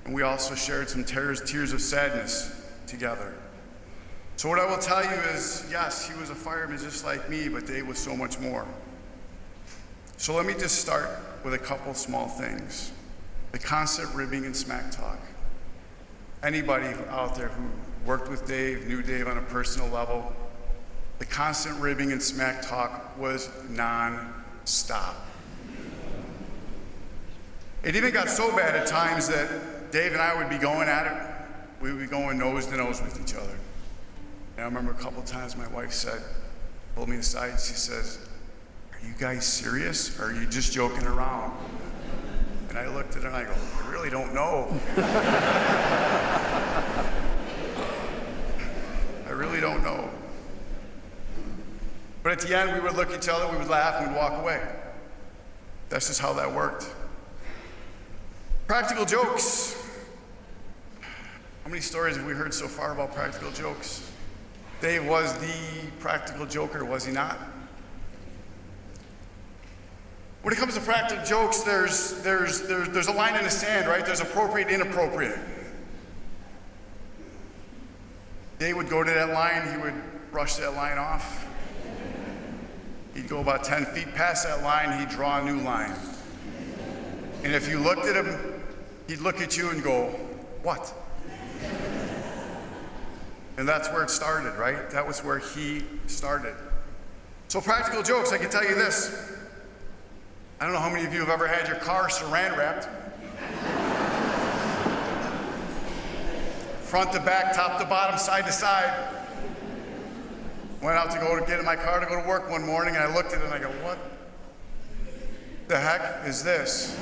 And we also shared some tears of sadness together. So what I will tell you is, yes, he was a fireman just like me, but Dave was so much more. So let me just start with a couple small things. The constant ribbing and smack talk. Anybody out there who worked with Dave, knew Dave on a personal level, the constant ribbing and smack talk was non-stop. It even got so bad at times that Dave and I would be going at it. We would be going nose to nose with each other. And I remember a couple times my wife pulled me aside and she says, are you guys serious, or are you just joking around? And I looked at her and I go, I really don't know. I really don't know. But at the end, we would look at each other, we would laugh, and we'd walk away. That's just how that worked. Practical jokes. How many stories have we heard so far about practical jokes? Dave was the practical joker, was he not? When it comes to practical jokes, there's a line in the sand, right? There's appropriate, inappropriate. Dave would go to that line, he would brush that line off. He'd go about 10 feet past that line, he'd draw a new line. And if you looked at him, he'd look at you and go, what? And that's where it started, right? That was where he started. So practical jokes, I can tell you this. I don't know how many of you have ever had your car saran wrapped. Front to back, top to bottom, side to side. Went out to go to get in my car to go to work one morning, and I looked at it and I go, what the heck is this?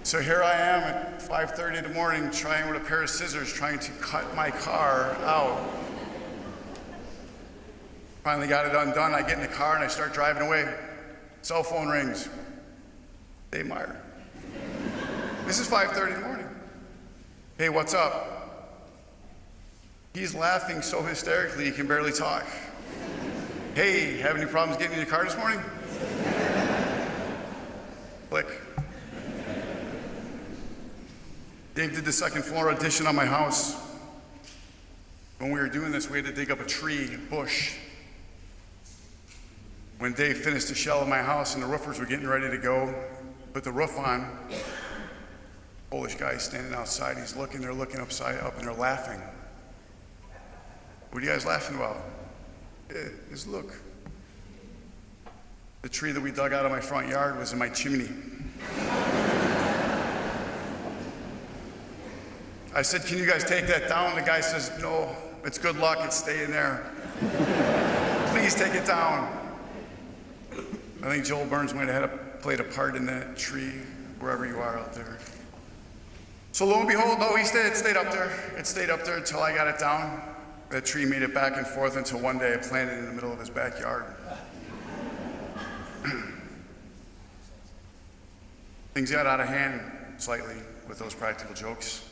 So here I am at 5:30 in the morning trying with a pair of scissors trying to cut my car out. Finally got it undone. I get in the car and I start driving away. Cell phone rings. Dave Meyer. This is 5:30 in the morning. Hey, what's up? He's laughing so hysterically he can barely talk. Hey, have any problems getting in your car this morning? Click. Dave did the second floor addition on my house. When we were doing this, we had to dig up a tree, a bush. When Dave finished the shell of my house and the roofers were getting ready to go, put the roof on, Polish guy standing outside, he's looking, they're looking upside up and they're laughing. What are you guys laughing about? Just look. The tree that we dug out of my front yard was in my chimney. I said, can you guys take that down? The guy says, no, it's good luck, it's staying there. Please take it down. I think Joel Burns might have played a part in that tree, wherever you are out there. So lo and behold, no, it stayed up there. It stayed up there until I got it down. That tree made it back and forth until one day I planted it in the middle of his backyard. Things got out of hand slightly with those practical jokes.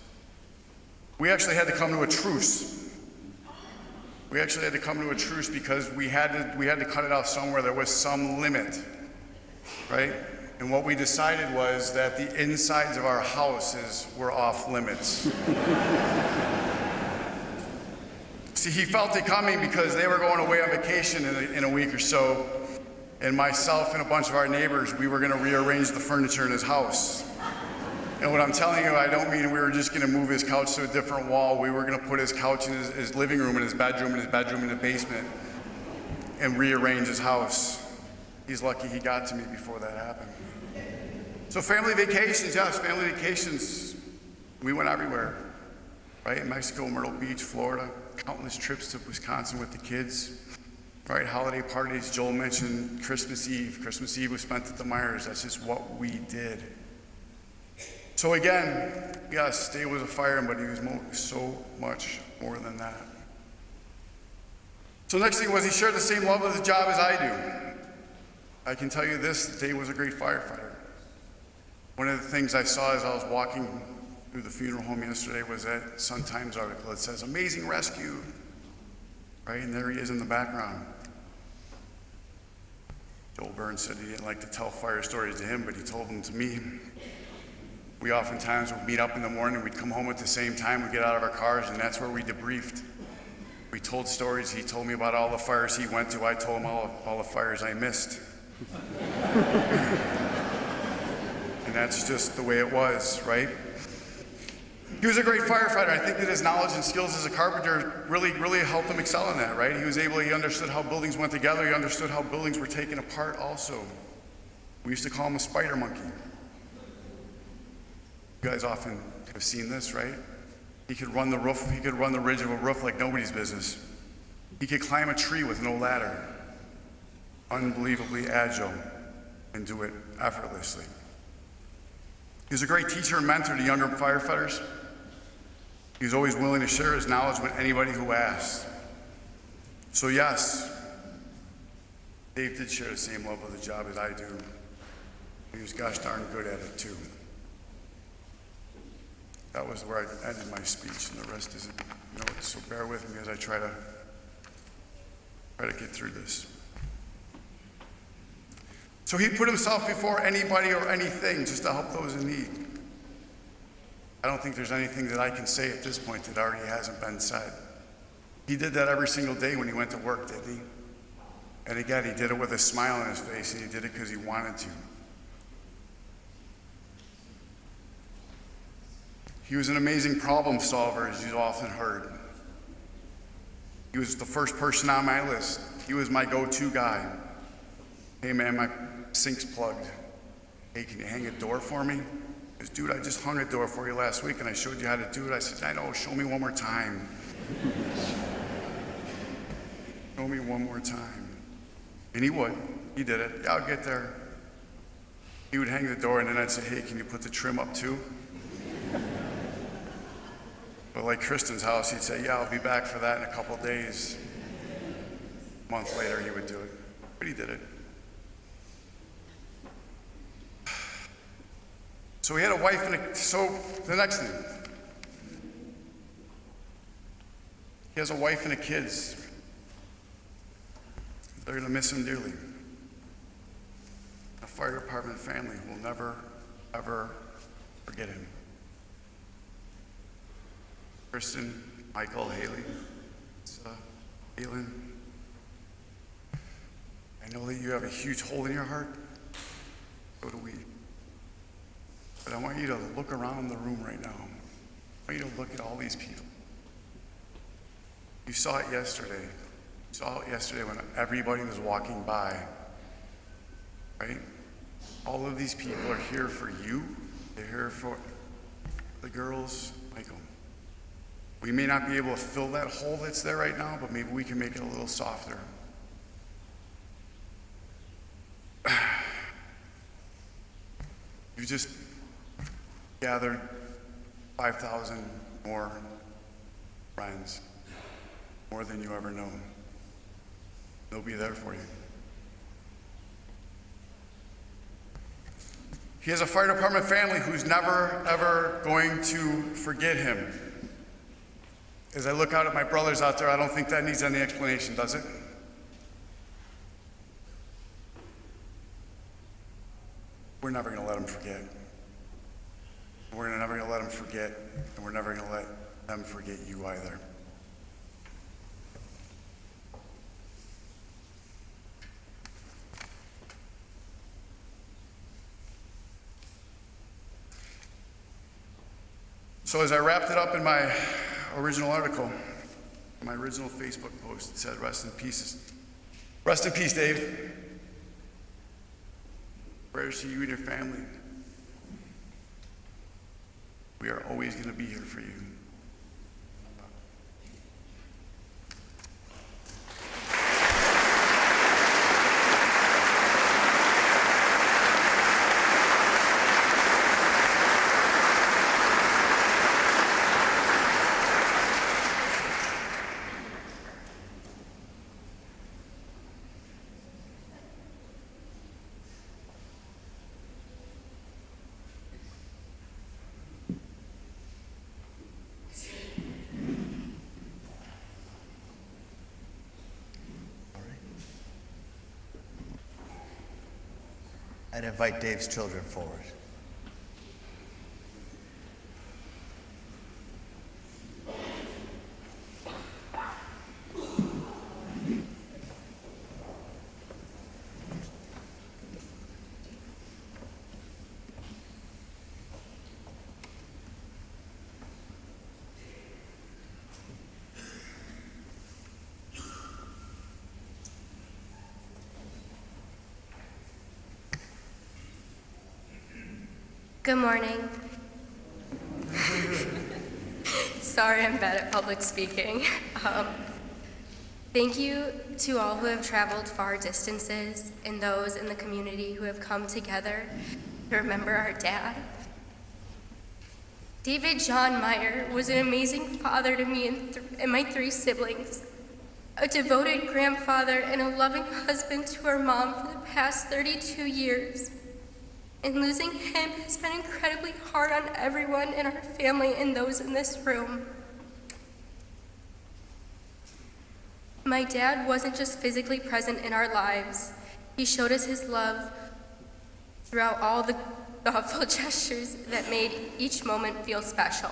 We actually had to come to a truce. We actually had to come to a truce because we had to cut it off somewhere. There was some limit, right? And what we decided was that the insides of our houses were off limits. See, he felt it coming because they were going away on vacation in a week or so, and myself and a bunch of our neighbors, we were going to rearrange the furniture in his house. And what I'm telling you, I don't mean we were just going to move his couch to a different wall. We were going to put his couch in his living room, in his bedroom in the basement, and rearrange his house. He's lucky he got to me before that happened. So family vacations, yes, family vacations. We went everywhere, right? Mexico, Myrtle Beach, Florida, countless trips to Wisconsin with the kids, right? Holiday parties. Joel mentioned Christmas Eve. Christmas Eve was spent at the Meyers. That's just what we did. So again, yes, Dave was a fireman, but he was so much more than that. So next thing was he shared the same love of the job as I do. I can tell you this, Dave was a great firefighter. One of the things I saw as I was walking through the funeral home yesterday was that Sun-Times article that says, "Amazing rescue," right? And there he is in the background. Joel Burns said he didn't like to tell fire stories to him, but he told them to me. We oftentimes would meet up in the morning, we'd come home at the same time, we'd get out of our cars, and that's where we debriefed. We told stories. He told me about all the fires he went to. I told him all the fires I missed. And that's just the way it was, right? He was a great firefighter. I think that his knowledge and skills as a carpenter really helped him excel in that, right? He understood how buildings went together. He understood how buildings were taken apart also. We used to call him a spider monkey. You guys often have seen this, right? He could run the roof, he could run the ridge of a roof like nobody's business. He could climb a tree with no ladder. Unbelievably agile and do it effortlessly. He was a great teacher and mentor to younger firefighters. He was always willing to share his knowledge with anybody who asked. So yes, Dave did share the same love of the job as I do. He was gosh darn good at it too. That was where I ended my speech, and the rest isn't notes, so bear with me as I try to get through this. So he put himself before anybody or anything just to help those in need. I don't think there's anything that I can say at this point that already hasn't been said. He did that every single day when he went to work, didn't he? And again, he did it with a smile on his face, and he did it because he wanted to. He was an amazing problem solver, as you've often heard. He was the first person on my list. He was my go-to guy. Hey man, my sink's plugged. Hey, can you hang a door for me? He goes, dude, I just hung a door for you last week and I showed you how to do it. I said, I know, show me one more time. Show me one more time. And he would. He did it. Yeah, I'll get there. he would hang the door, and then I'd say, hey, can you put the trim up too? But like Kristen's house, he'd say, yeah, I'll be back for that in a couple days. A month later, he would do it, but he did it. So he had a wife and so the next thing. He has a wife and kids. They're gonna miss him dearly. A fire department family will never, ever forget him. Kristen, Michael, Haley, Aylin, I know that you have a huge hole in your heart. So do we. But I want you to look around the room right now. I want you to look at all these people. You saw it yesterday. You saw it yesterday when everybody was walking by, right? All of these people are here for you. They're here for the girls, Michael. We may not be able to fill that hole that's there right now, but maybe we can make it a little softer. You just gathered 5,000 more friends, more than you ever known. They'll be there for you. He has a fire department family who's never, ever going to forget him. As I look out at my brothers out there, I don't think that needs any explanation, does it? We're never going to let him forget. We're never going to let him forget, and we're never going to let them forget you either. So as I wrapped it up in my original article, my original Facebook post, it said, rest in peace. Rest in peace, Dave. Prayers to you and your family. We are always going to be here for you. I'd invite Dave's children forward. Good morning. Sorry, I'm bad at public speaking. Thank you to all who have traveled far distances and those in the community who have come together to remember our dad. David John Meyer was an amazing father to me and my 3 siblings, a devoted grandfather and a loving husband to our mom for the past 32 years. And losing him has been incredibly hard on everyone in our family and those in this room. My dad wasn't just physically present in our lives. He showed us his love throughout all the thoughtful gestures that made each moment feel special.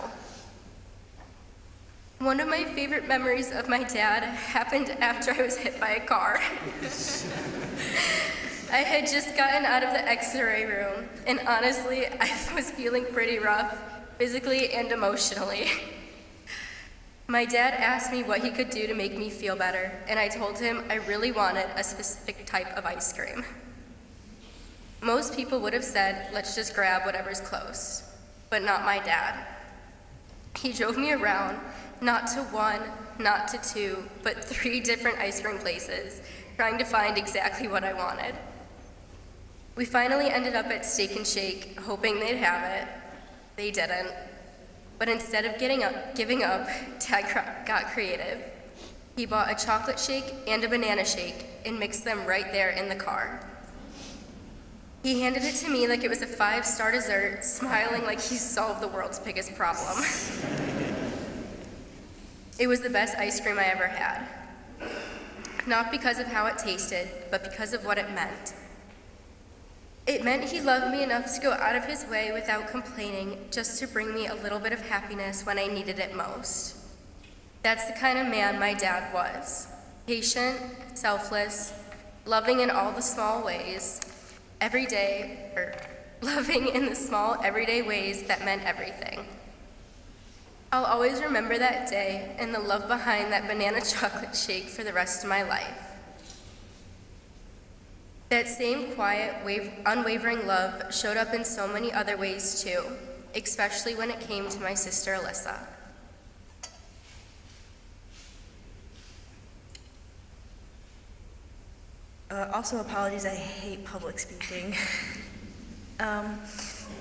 One of my favorite memories of my dad happened after I was hit by a car. I had just gotten out of the X-ray room, and honestly, I was feeling pretty rough, physically and emotionally. My dad asked me what he could do to make me feel better, and I told him I really wanted a specific type of ice cream. Most people would have said, let's just grab whatever's close, but not my dad. He drove me around, not to 1, not to 2, but 3 different ice cream places, trying to find exactly what I wanted. We finally ended up at Steak and Shake, hoping they'd have it. They didn't. But instead of giving up, Dad got creative. He bought a chocolate shake and a banana shake and mixed them right there in the car. He handed it to me like it was a 5-star dessert, smiling like he solved the world's biggest problem. It was the best ice cream I ever had. Not because of how it tasted, but because of what it meant. It meant he loved me enough to go out of his way without complaining, just to bring me a little bit of happiness when I needed it most. That's the kind of man my dad was. Patient, selfless, loving in all the small ways, loving in the small, everyday ways that meant everything. I'll always remember that day and the love behind that banana chocolate shake for the rest of my life. That same quiet, unwavering love showed up in so many other ways too, especially when it came to my sister Alyssa. Also, apologies, I hate public speaking.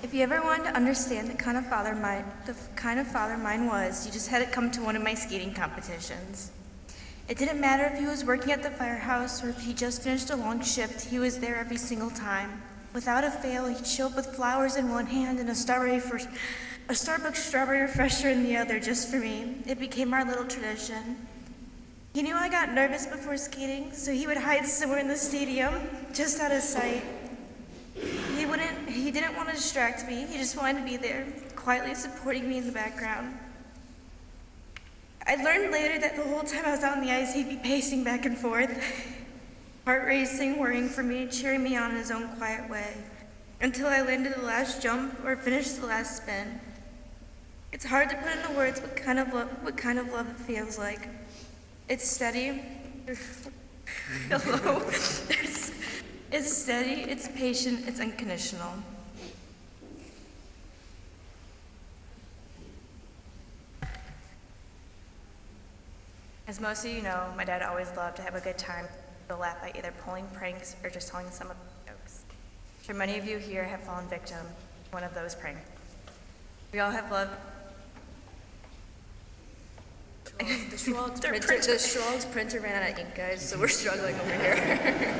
If you ever wanted to understand the kind of father mine was, you just had to come to one of my skating competitions. It didn't matter if he was working at the firehouse or if he just finished a long shift, he was there every single time. Without a fail, he'd show up with flowers in one hand and a Starbucks strawberry refresher in the other just for me. It became our little tradition. He knew I got nervous before skating, so he would hide somewhere in the stadium, just out of sight. He didn't want to distract me, he just wanted to be there, quietly supporting me in the background. I learned later that the whole time I was out on the ice, he'd be pacing back and forth, heart racing, worrying for me, cheering me on in his own quiet way, until I landed the last jump or finished the last spin. It's hard to put into words what kind of love it feels like. It's steady. Hello. It's steady, it's patient, it's unconditional. As most of you know, my dad always loved to have a good time, to laugh by either pulling pranks or just telling some of the jokes. I'm sure many of you here have fallen victim to one of those pranks. We all have loved. The Schwalb's printer ran out of ink, guys, so we're struggling over here.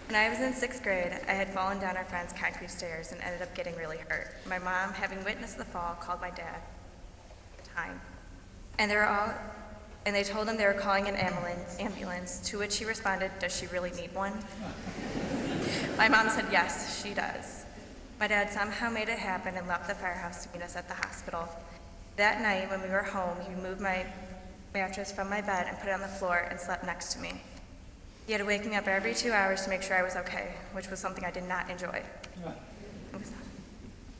When I was in 6th grade, I had fallen down our friend's concrete stairs and ended up getting really hurt. My mom, having witnessed the fall, called my dad at the time. And they told him they were calling an ambulance, to which he responded, "Does she really need one?" My mom said, "Yes, she does." My dad somehow made it happen and left the firehouse to meet us at the hospital. That night, when we were home, he removed my mattress from my bed and put it on the floor and slept next to me. He had to wake me up every 2 hours to make sure I was okay, which was something I did not enjoy.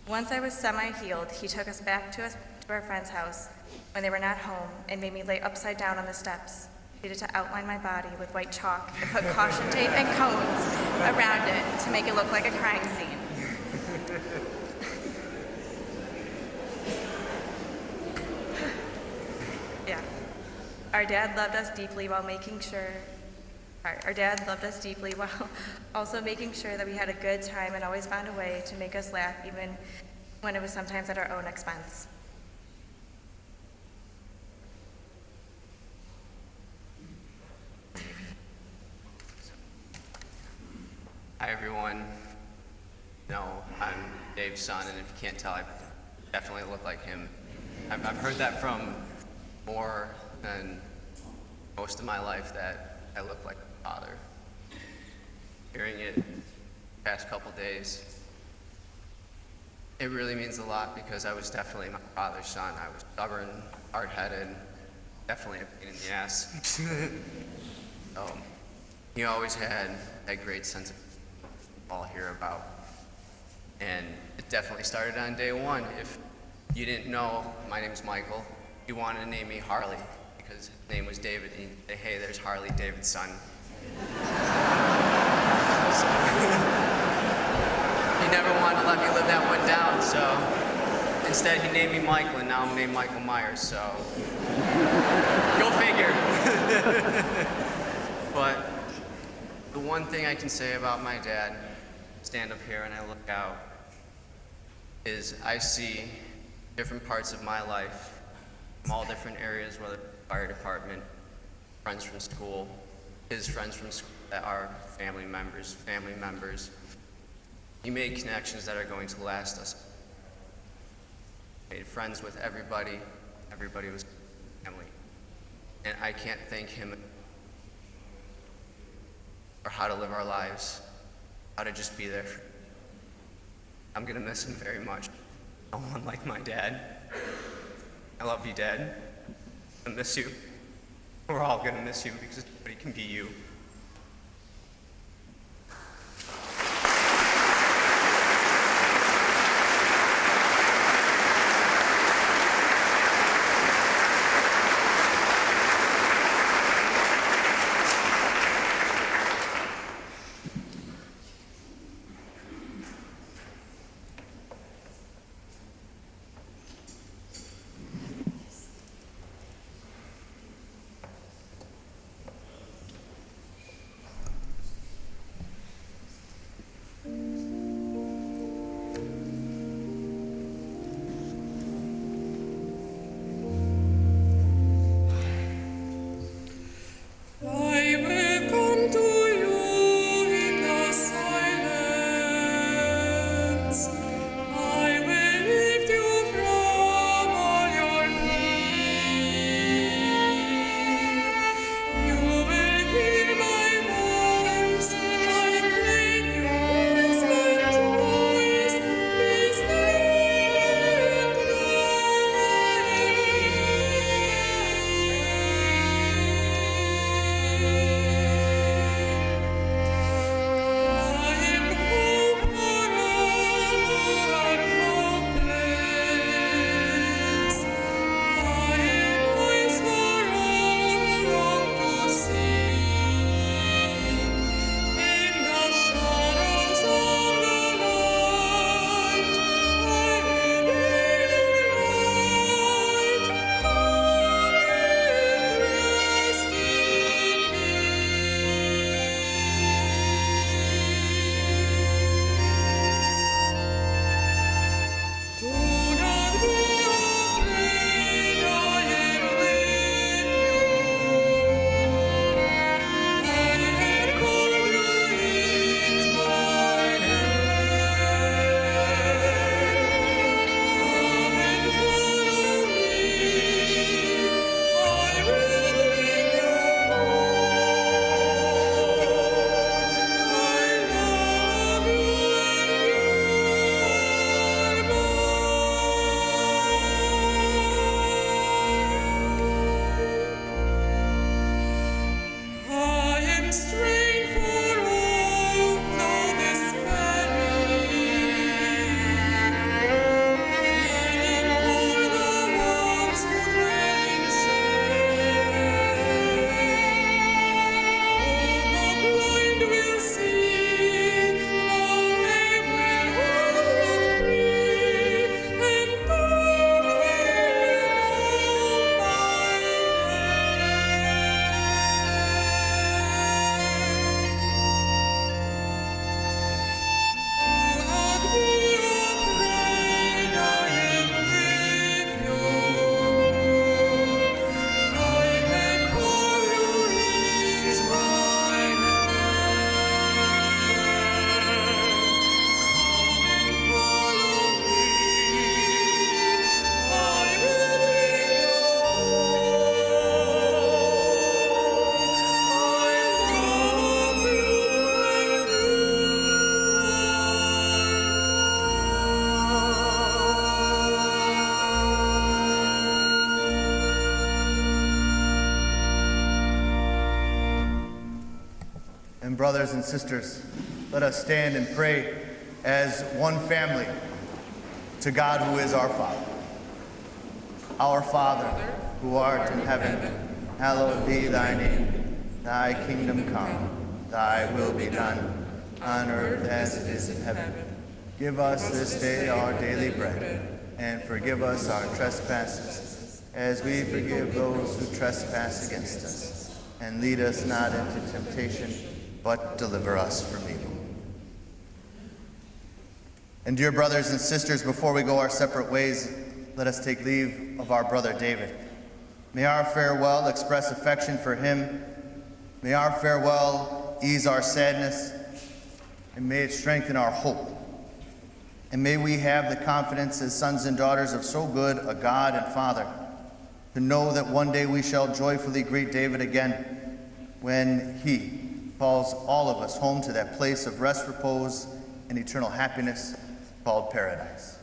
Once I was semi-healed, he took us back to our friend's house when they were not home and made me lay upside down on the steps. He needed to outline my body with white chalk and put caution tape and cones around it to make it look like a crime scene. Yeah. Our dad loved us deeply while also making sure that we had a good time and always found a way to make us laugh, even when it was sometimes at our own expense. Hi, everyone. I'm Dave's son, and if you can't tell, I definitely look like him. I've heard that from more than most of my life, that I look like my father. Hearing it the past couple days, it really means a lot, because I was definitely my father's son. I was stubborn, hard-headed, definitely a pain in the ass. He always had that great sense of all hear about. And it definitely started on day one. If you didn't know, my name's Michael. He wanted to name me Harley because his name was David. And he'd say, "Hey, there's Harley, David's son." So, he never wanted to let me live that one down, so instead he named me Michael, and now I'm named Michael Meyer, so go figure. But the one thing I can say about my dad, stand up here and I look out, is I see different parts of my life from all different areas, whether it's fire department, friends from school, his friends from school that are family members. He made connections that are going to last us. Made friends with everybody. Everybody was family. And I can't thank him for how to live our lives, how to just be there. I'm gonna miss him very much. No one like my dad. I love you, Dad. I miss you. We're all gonna miss you because nobody can be you. And brothers and sisters, let us stand and pray as one family to God who is our Father. Our Father, who art in heaven, hallowed be thy name. Thy kingdom come, thy will be done, on earth as it is in heaven. Give us this day our daily bread, and forgive us our trespasses, as we forgive those who trespass against us. And lead us not into temptation, but deliver us from evil. And dear brothers and sisters, before we go our separate ways, let us take leave of our brother David. May our farewell express affection for him. May our farewell ease our sadness, and may it strengthen our hope. And may we have the confidence as sons and daughters of so good a God and Father to know that one day we shall joyfully greet David again when he calls all of us home to that place of rest, repose, and eternal happiness called paradise.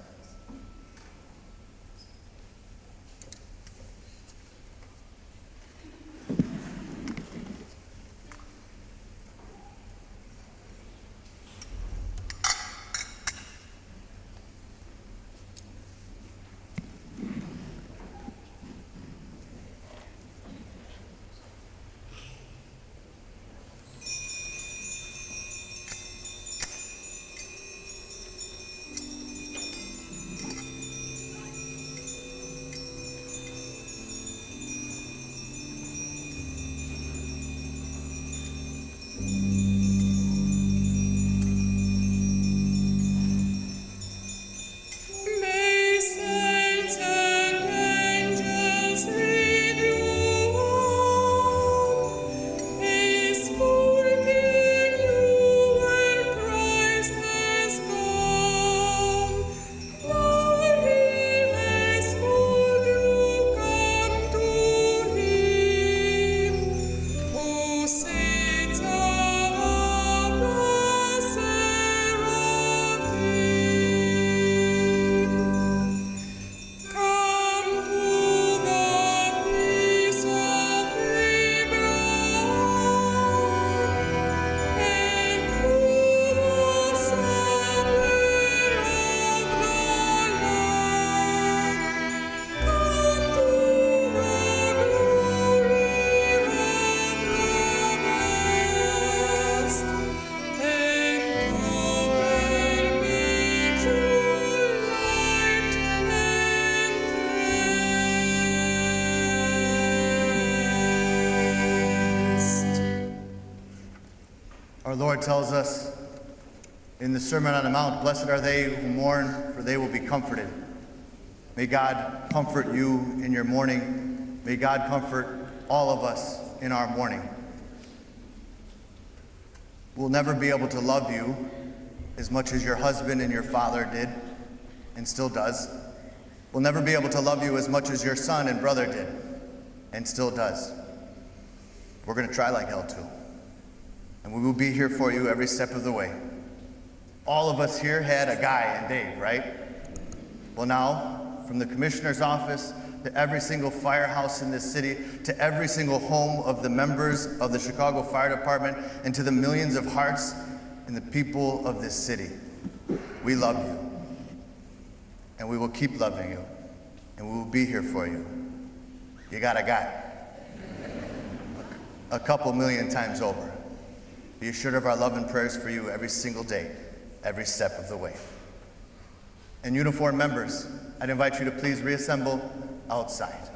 Our Lord tells us in the Sermon on the Mount, "Blessed are they who mourn, for they will be comforted." May God comfort you in your mourning. May God comfort all of us in our mourning. We'll never be able to love you as much as your husband and your father did and still does. We'll never be able to love you as much as your son and brother did and still does. We're going to try like hell too. And we will be here for you every step of the way. All of us here had a guy in Dave, right? Well, now, from the commissioner's office to every single firehouse in this city, to every single home of the members of the Chicago Fire Department, and to the millions of hearts and the people of this city, we love you. And we will keep loving you. And we will be here for you. You got a guy. A couple million times over. Be assured of our love and prayers for you every single day, every step of the way. And uniformed members, I'd invite you to please reassemble outside.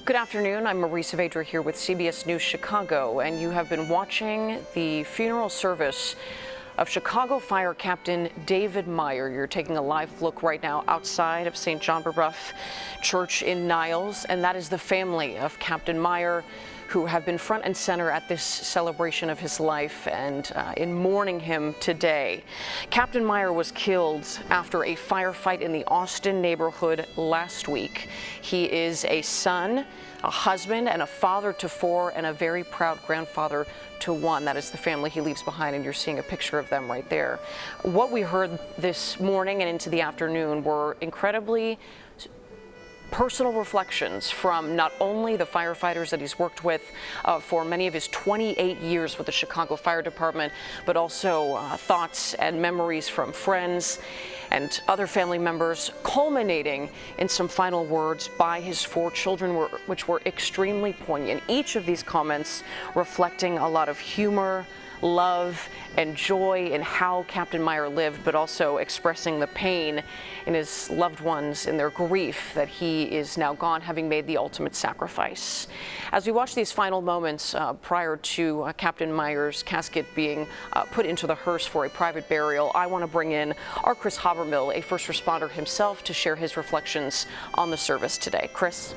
Good afternoon. I'm Marie Saavedra here with CBS News Chicago, and you have been watching the funeral service of Chicago Fire Captain David Meyer. You're taking a live look right now outside of St. John Brebeuf Church in Niles, and that is the family of Captain Meyer, who have been front and center at this celebration of his life and in mourning him today. Captain Meyer was killed after a firefight in the Austin neighborhood last week. He is a son, a husband, and a father to 4, and a very proud grandfather to 1. That is the family he leaves behind, and you're seeing a picture of them right there. What we heard this morning and into the afternoon were incredibly personal reflections from not only the firefighters that he's worked with for many of his 28 years with the Chicago Fire Department, but also thoughts and memories from friends and other family members, culminating in some final words by his 4 children, which were extremely poignant. Each of these comments reflecting a lot of humor, love, and joy in how Captain Meyer lived, but also expressing the pain in his loved ones, in their grief that he is now gone, having made the ultimate sacrifice. As we watch these final moments prior to Captain Meyer's casket being put into the hearse for a private burial, I want to bring in our Chris Habermill, a first responder himself, to share his reflections on the service today. Chris?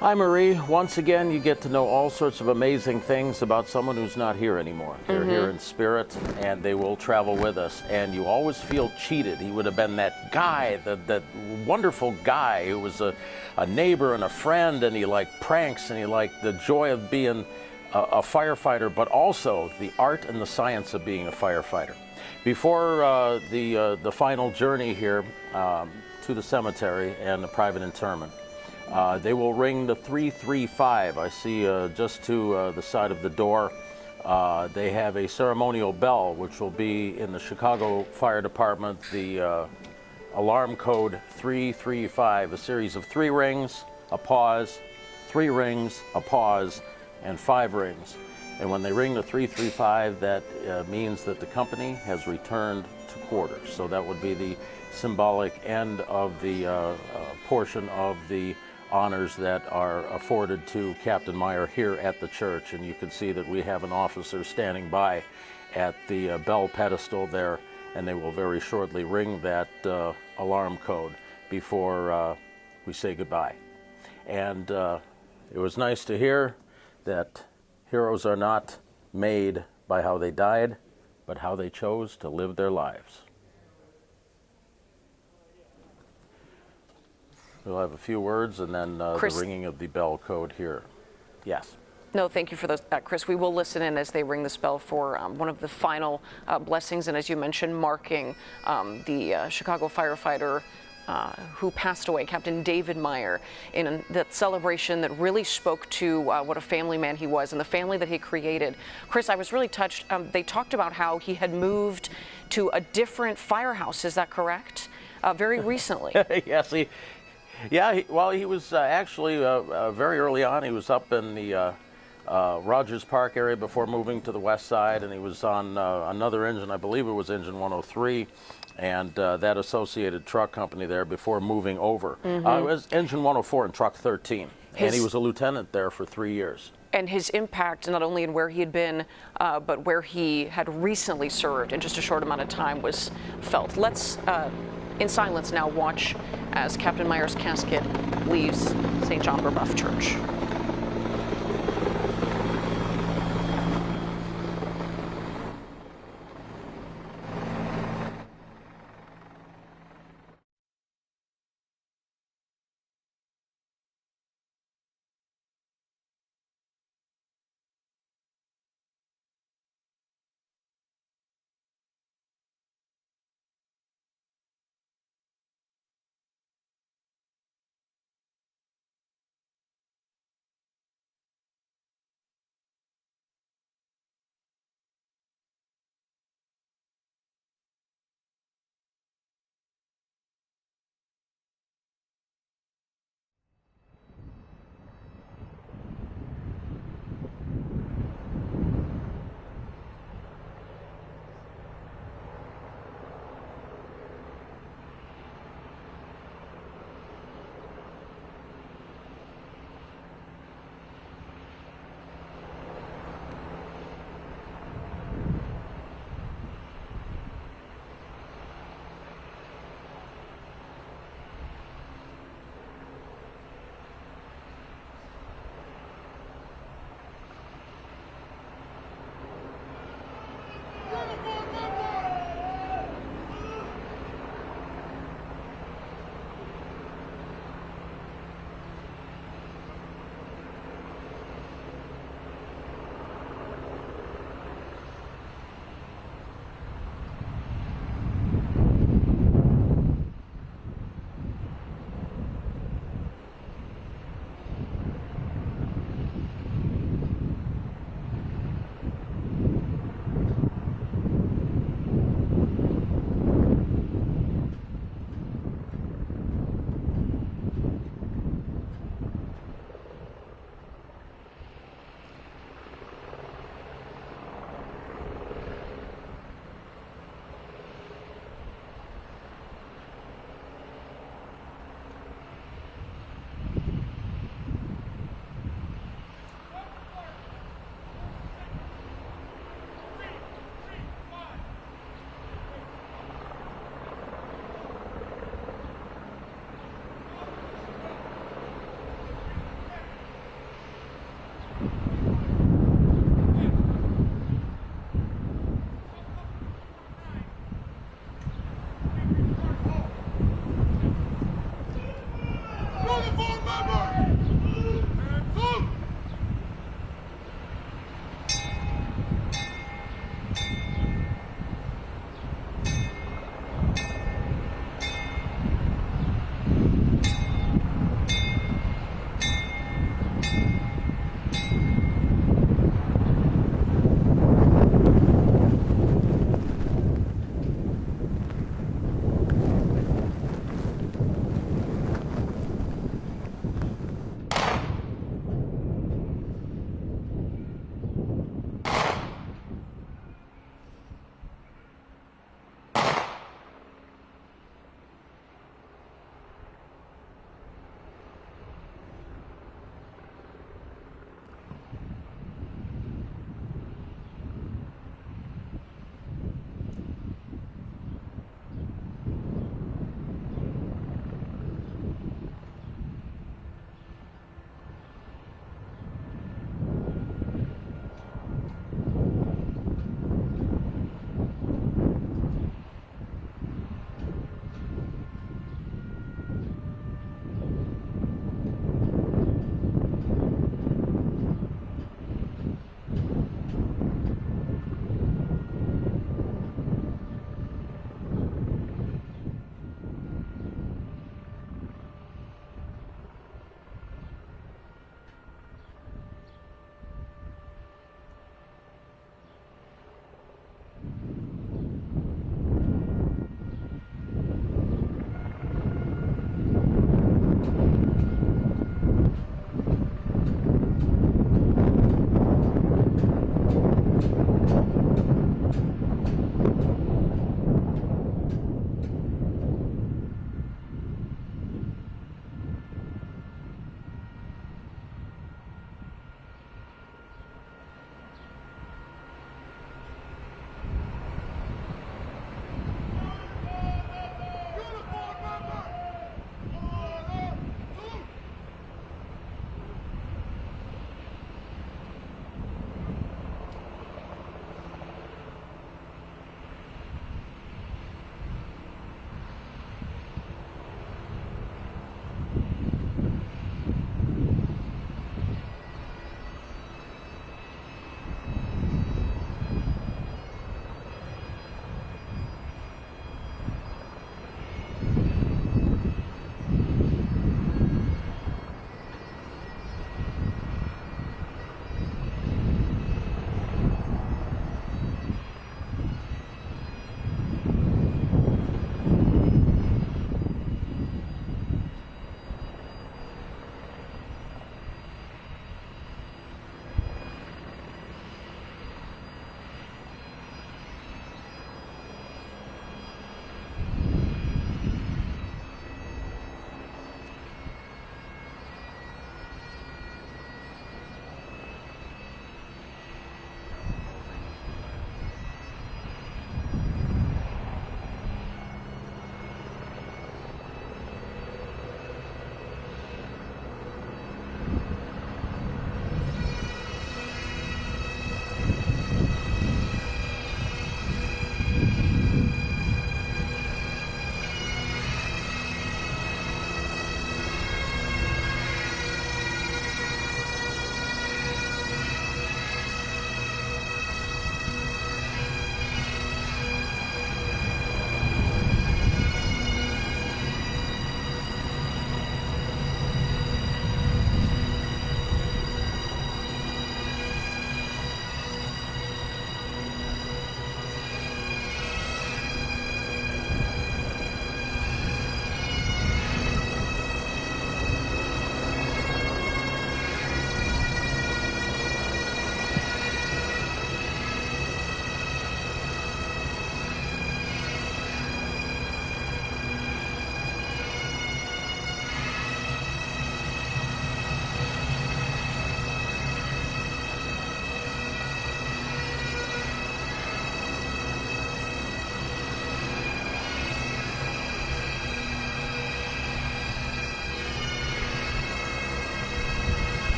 Hi, Marie. Once again, you get to know all sorts of amazing things about someone who's not here anymore. They're here in spirit, and they will travel with us. And you always feel cheated. He would have been that guy, that wonderful guy who was a neighbor and a friend, and he liked pranks, and he liked the joy of being a firefighter, but also the art and the science of being a firefighter. Before the final journey here to the cemetery and the private interment, they will ring the 335. I see just to the side of the door, they have a ceremonial bell, which will be in the Chicago Fire Department, the alarm code 335, a series of 3 rings, a pause, 3 rings, a pause, and 5 rings. And when they ring the 335, that means that the company has returned to quarters. So that would be the symbolic end of the portion of the honors that are afforded to Captain Meyer here at the church. And you can see that we have an officer standing by at the bell pedestal there, and they will very shortly ring that alarm code before we say goodbye. And it was nice to hear that heroes are not made by how they died, but how they chose to live their lives. We'll have a few words, and then the ringing of the bell code here. Yes. No, thank you for that, Chris. We will listen in as they ring this bell for one of the final blessings, and as you mentioned, marking the Chicago firefighter who passed away, Captain David Meyer, in that celebration that really spoke to what a family man he was and the family that he created. Chris, I was really touched. They talked about how he had moved to a different firehouse. Is that correct? Very recently. Yes, he was actually very early on. He was up in the Rogers Park area before moving to the west side, and he was on another engine, I believe it was engine 103, and that associated truck company there before moving over. It was engine 104 and truck 13, and he was a lieutenant there for 3 years. And his impact, not only in where he had been, but where he had recently served in just a short amount of time, was felt. Let's, in silence now, watch as Captain Meyer's casket leaves St. John Brebeuf Church.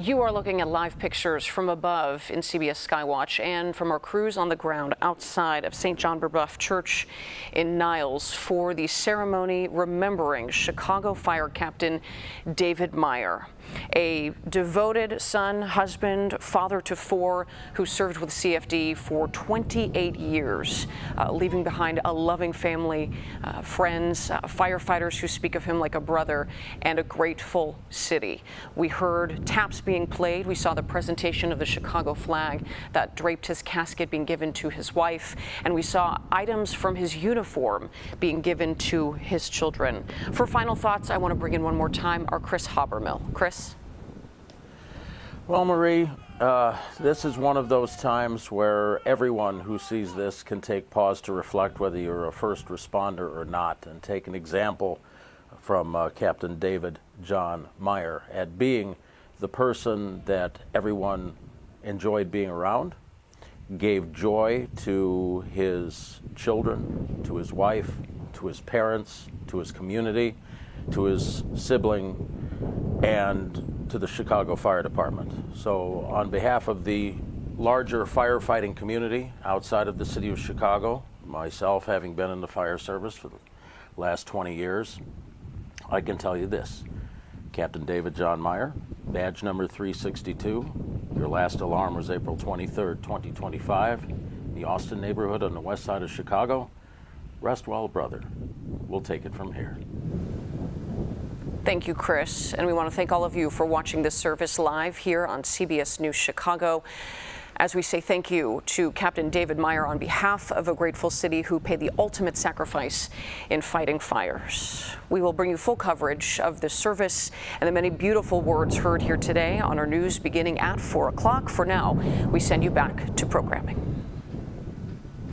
You are looking at live pictures from above in CBS Skywatch and from our crews on the ground outside of St. John Brebeuf Church in Niles for the ceremony remembering Chicago Fire Captain David Meyer, a devoted son, husband, father to 4 who served with CFD for 28 years, leaving behind a loving family, friends, firefighters who speak of him like a brother, and a grateful city. We heard taps being played. We saw the presentation of the Chicago flag that draped his casket being given to his wife, and we saw items from his uniform being given to his children. For final thoughts, I want to bring in one more time our Chris Habermill. Chris? Well, Marie, this is one of those times where everyone who sees this can take pause to reflect whether you're a first responder or not, and take an example from Captain David John Meyer at being the person that everyone enjoyed being around, gave joy to his children, to his wife, to his parents, to his community, to his sibling, and to the Chicago Fire Department. So on behalf of the larger firefighting community outside of the city of Chicago, myself having been in the fire service for the last 20 years, I can tell you this. Captain David John Meyer, badge number 362. Your last alarm was April 23rd, 2025, in the Austin neighborhood on the west side of Chicago. Rest well, brother. We'll take it from here. Thank you, Chris. And we want to thank all of you for watching this service live here on CBS News Chicago. As we say thank you to Captain David Meyer on behalf of a grateful city who paid the ultimate sacrifice in fighting fires. We will bring you full coverage of this service and the many beautiful words heard here today on our news beginning at 4 o'clock. For now, we send you back to programming.